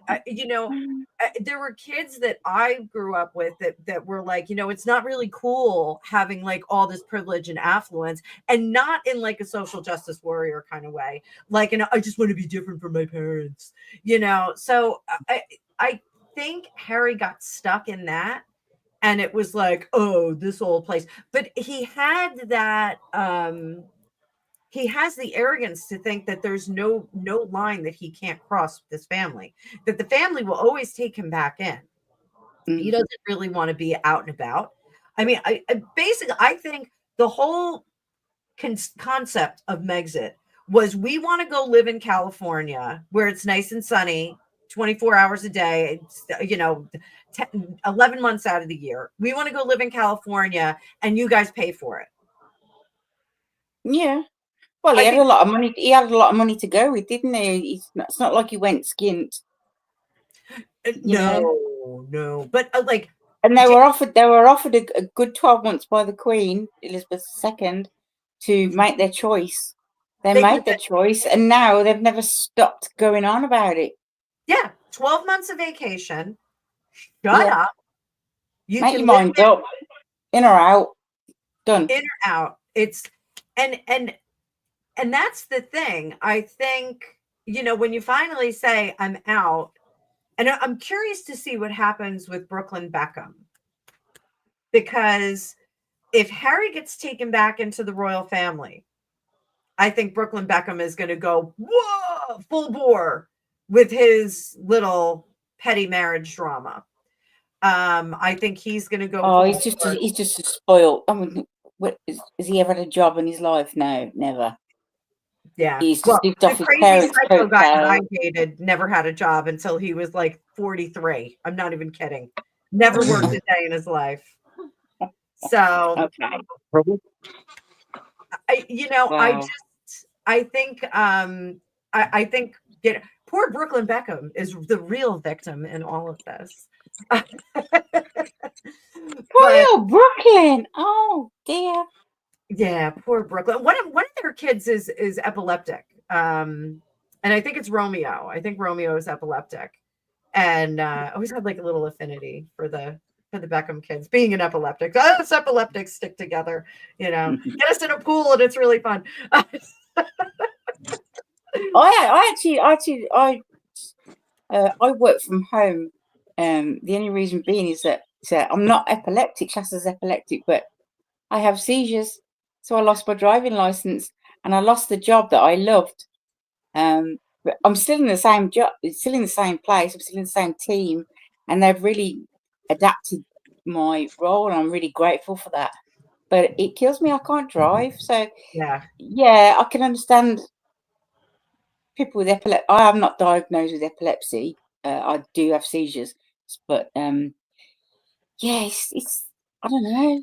there were kids that I grew up with that were like, it's not really cool having like all this privilege and affluence, and not in like a social justice warrior kind of way. Like, and I just want to be different from my parents, So I think Harry got stuck in that, and it was like, oh, this old place. But he had that he has the arrogance to think that there's no line that he can't cross with his family, that the family will always take him back in. He doesn't really want to be out and about. I mean, I basically, I think the whole concept of Megxit was, we want to go live in California where it's nice and sunny 24 hours a day, 11 months out of the year. We want to go live in California and you guys pay for it. Yeah. Well, he had a lot of money. He had a lot of money to go with, didn't he? It's not like he went skint. No. But like, and they were offered a good 12 months by the Queen, Elizabeth II, to make their choice. They made their choice, and now they've never stopped going on about it. Yeah, 12 months of vacation. Shut up. You make can your mind up. In or out. Done. In or out. It's and that's the thing. I think, when you finally say I'm out, and I'm curious to see what happens with Brooklyn Beckham. Because if Harry gets taken back into the royal family, I think Brooklyn Beckham is going to go, whoa, full bore with his little petty marriage drama. I think he's going to go. Oh, he's just spoiled. I mean, has he ever had a job in his life? No, never. Yeah. He's just the crazy psycho guy that I dated never had a job until he was like 43. I'm not even kidding. Never worked a day in his life. So, okay. I think poor Brooklyn Beckham is the real victim in all of this. Poor Brooklyn. Oh dear. Yeah, poor Brooklyn. One of their kids is epileptic. And I think it's Romeo. I think Romeo is epileptic. And always had like a little affinity for the Beckham kids being an epileptic. Us epileptics stick together, get us in a pool and it's really fun. I work from home. The only reason being is that I'm not epileptic, classed as epileptic, but I have seizures. So I lost my driving license and I lost the job that I loved. But I'm still in the same job, still in the same place, I'm still in the same team, and they've really adapted my role, and I'm really grateful for that. But it kills me, I can't drive. So yeah, I can understand people with epilepsy. I am not diagnosed with epilepsy. I do have seizures, but it's I don't know.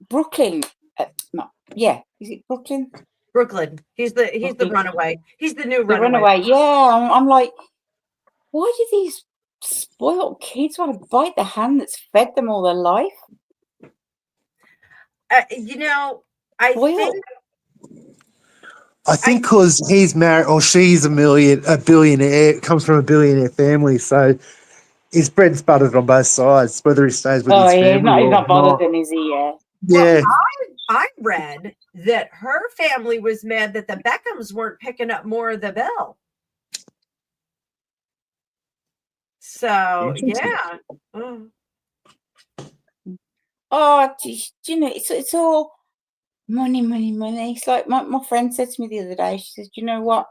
Brooklyn, is it Brooklyn? Brooklyn. He's the runaway. He's the new The runaway. runaway. Yeah, I'm like, why do these spoiled kids want to bite the hand that's fed them all their life? You know, I Spoiled. think I think because he's married or she's a billionaire, comes from a billionaire family, so his bread's buttered on both sides, whether he stays with Oh, his yeah, family he's or not bothered, not. then, is he? Yeah. Yeah, I read that her family was mad that the Beckhams weren't picking up more of the bill. So Interesting. yeah. Mm. Oh, do you know, it's all money, money, money. It's like my friend said to me the other day, she says, do you know what?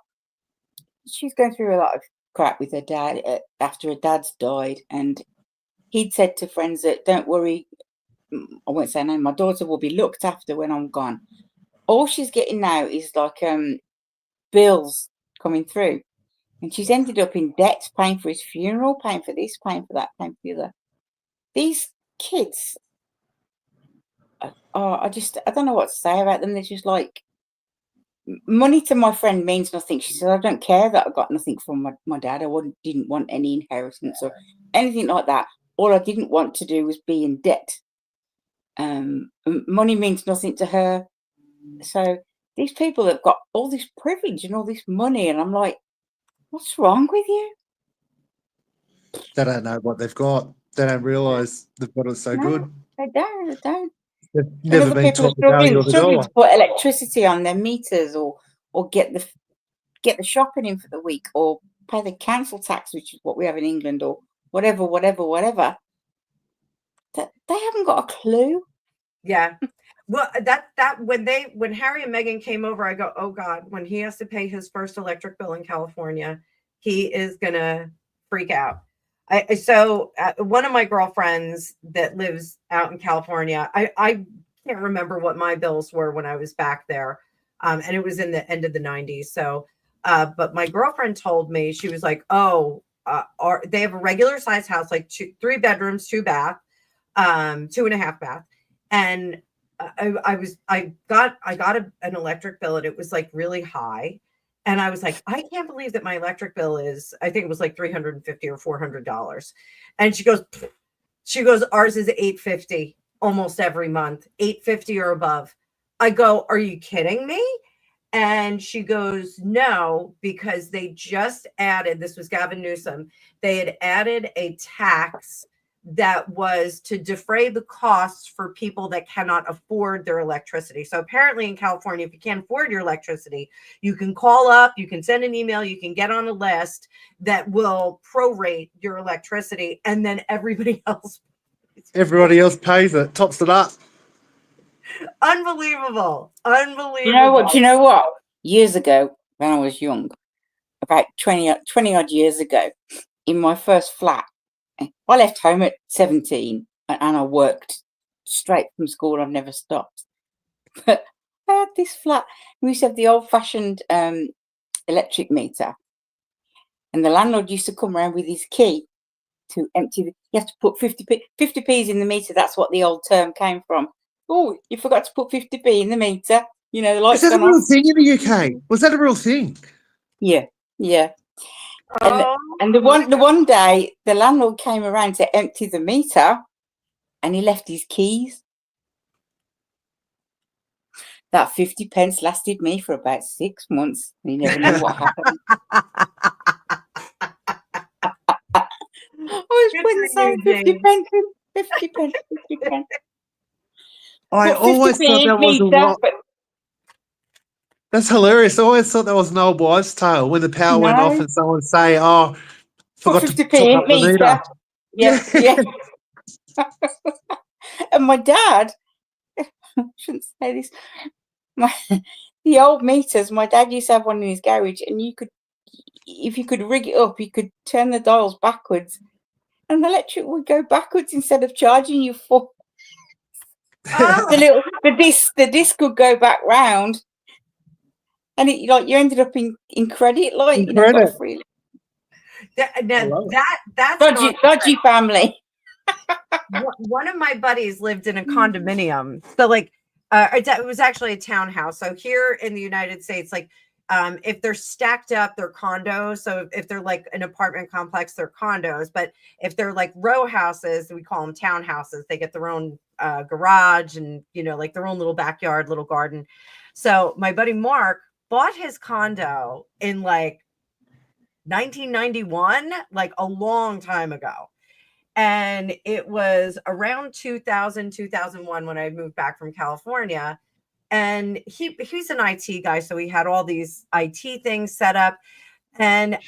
She's going through a lot of crap with her dad after her dad's died. And he'd said to friends that, don't worry, I won't say her name, my daughter will be looked after when I'm gone. All she's getting now is like bills coming through. And she's ended up in debt, paying for his funeral, paying for this, paying for that, paying for the other. These kids, I don't know what to say about them. They're just like, money to my friend means nothing. She said, I don't care that I got nothing from my dad. I didn't want any inheritance or anything like that. All I didn't want to do was be in debt. Money means nothing to her. So these people have got all this privilege and all this money, and I'm like, what's wrong with you? they don't know what they've got. They don't realise they've got it so No, good. they don't. They've And never other been people are taught the value of the struggling dollar. to put electricity on their meters, or get the shopping in for the week, or pay the council tax, which is what we have in England, or whatever. That they haven't got a clue. Yeah. Well, that when Harry and Meghan came over, I go, oh God, when he has to pay his first electric bill in California, he is gonna freak out. So one of my girlfriends that lives out in California, I can't remember what my bills were when I was back there, and it was in the end of the 90s. So, but my girlfriend told me, she was like, oh, they have a regular size house, like 3 bedrooms, 2 bath, 2.5 bath, and I got an electric bill, and it was like really high. And I was like, I can't believe that my electric bill is, I think it was like $350 or $400. And she goes, ours is $850 almost every month, $850 or above. I go, are you kidding me? And she goes, no, because they just added, this was Gavin Newsom, they had added a tax that was to defray the costs for people that cannot afford their electricity. So apparently in California, if you can't afford your electricity, you can call up, you can send an email, you can get on a list that will prorate your electricity, and then everybody else pays it, tops it up. Unbelievable. Do you know what? Years ago, when I was young, about 20 odd years ago, in my first flat, I left home at 17 and I worked straight from school. I've never stopped. But I had this flat. We used to have the old-fashioned electric meter. And the landlord used to come around with his key to empty. You have to put 50p's in the meter. That's what the old term came from. Oh, you forgot to put 50p in the meter. You know, the lights Is that a gone real off. thing in the UK? Was that a real thing? Yeah. Oh, And the one day the landlord came around to empty the meter, and he left his keys. That 50p lasted me for about 6 months, and you never knew what happened. I was Good putting the for you, same Jane. 50p in, 50p. I Put always 50p thought in that was a meter, lot. but That's hilarious. I always thought that was an old wives' tale when the power went off no, and someone say, "Oh, put forgot to 50p top in up the meter." meter. Yeah. Yeah. And my dad, I shouldn't say this, the old meters, my dad used to have one in his garage, and if you could rig it up, you could turn the dials backwards, and the electric would go backwards instead of charging you for Oh, the disc would go back round, and it, like, you ended up in credit, like, In you know, got a credit. free I love it. that's not dodgy family. one of my buddies lived in a condominium. So like It was actually a townhouse. So here in the United States, like if they're stacked up, they're condos. So if they're like an apartment complex, they're condos. But if they're like row houses, we call them townhouses. They get their own garage and, you know, like their own little backyard, little garden. So my buddy Mark bought his condo in like 1991, like a long time ago. And it was around 2000, 2001 when I moved back from California. And he's an IT guy, so he had all these IT things set up. And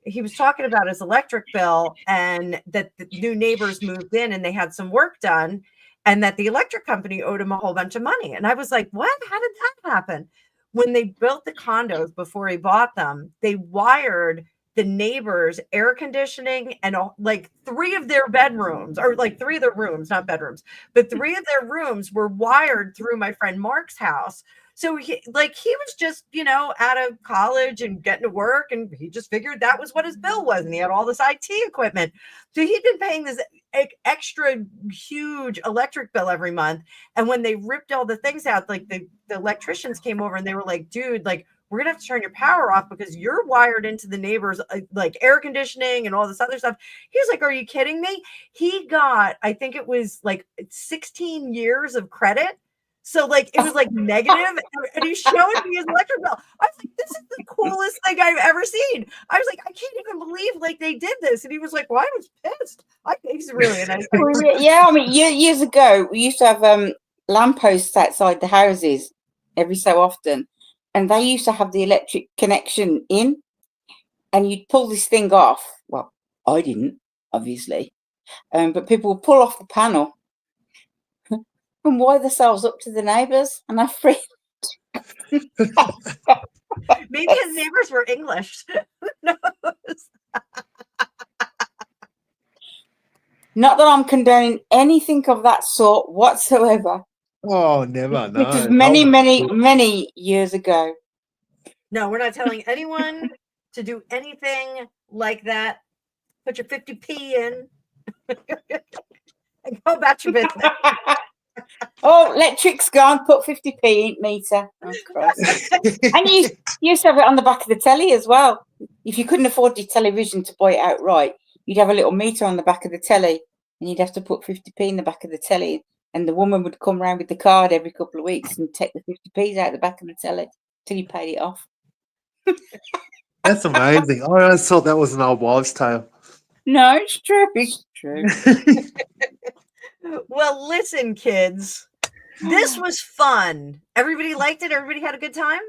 he was talking about his electric bill and that the new neighbors moved in and they had some work done and that the electric company owed him a whole bunch of money. And I was like, what? How did that happen? When they built the condos before he bought them, they wired the neighbors air conditioning and like 3 of their bedrooms, or like 3 of their rooms, not bedrooms, but 3 of their rooms were wired through my friend Mark's house. So he was just, you know, out of college and getting to work, and he just figured that was what his bill was, and he had all this IT equipment. So he'd been paying this extra huge electric bill every month. And when they ripped all the things out, like the electricians came over and they were like, dude, like, we're gonna have to turn your power off because you're wired into the neighbors like air conditioning and all this other stuff. He was like, are you kidding me? He got, I think it was like 16 years of credit. So like it was like negative, and he's showing me his electric bill. I was like, this is the coolest thing I've ever seen. I was like, I can't even believe like they did this. And he was like, well, I was pissed. He's really a nice guy. Yeah, I mean, years ago, we used to have lampposts outside the houses every so often, and they used to have the electric connection in, and you'd pull this thing off. Well, I didn't, obviously, but people would pull off the panel and wire themselves up to the neighbours, and I freaked. Maybe his neighbors were English. Who knows? Not that I'm condoning anything of that sort whatsoever. Oh, never. No. Which was many years ago. No, we're not telling anyone to do anything like that. Put your 50p in and go about your business. Oh, electric's gone. Put 50p in meter. Oh, Christ. And you used to have it on the back of the telly as well. If you couldn't afford your television to buy it outright, you'd have a little meter on the back of the telly, and you'd have to put 50p in the back of the telly. And the woman would come round with the card every couple of weeks and take the 50p's out the back of the telly till you paid it off. That's amazing. I always thought that was an old wives' tale. No, it's true. It's true. Well, listen, kids. This was fun. Everybody liked it? Everybody had a good time?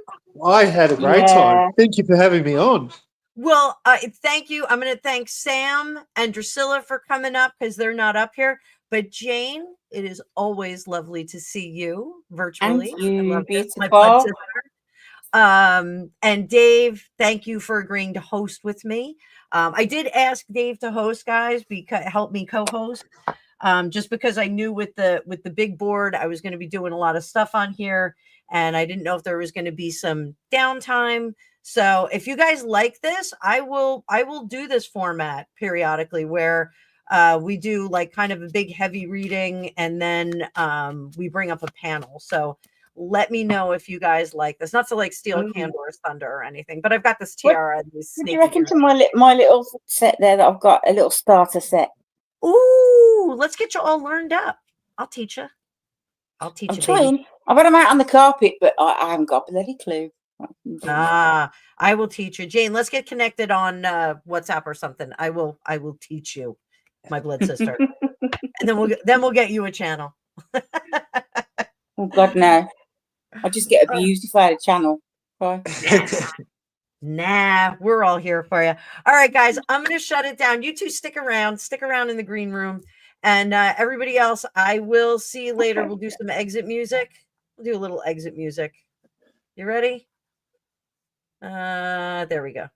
I had a great time. Thank you for having me on. Well, thank you. I'm going to thank Sam and Drusilla for coming up because they're not up here. But Jane, it is always lovely to see you virtually. And you, I love this, my beautiful. blood sister. And Dave, thank you for agreeing to host with me. I did ask Dave to host, guys, because help me co-host. Just because I knew with the big board, I was going to be doing a lot of stuff on here, and I didn't know if there was going to be some downtime. So if you guys like this, I will do this format periodically where we do like kind of a big heavy reading, and then we bring up a panel. So let me know if you guys like this. Not to like steal Candor's thunder or anything, but I've got this tiara. What do you reckon to my little set there that I've got, a little starter set? Ooh, let's get you all learned up. I'll teach you. I'm trying. I've got them out on the carpet, but I haven't got a bloody clue. I will teach you. Jane, let's get connected on WhatsApp or something. I will teach you, my blood sister. And then we'll get you a channel. Oh God, no. I'll just get abused if I had a channel. Right. Nah, we're all here for you. All right, guys, I'm going to shut it down. You two stick around in the green room. And everybody else, I will see you later. Okay. We'll do some exit music. We'll do a little exit music. You ready? There we go.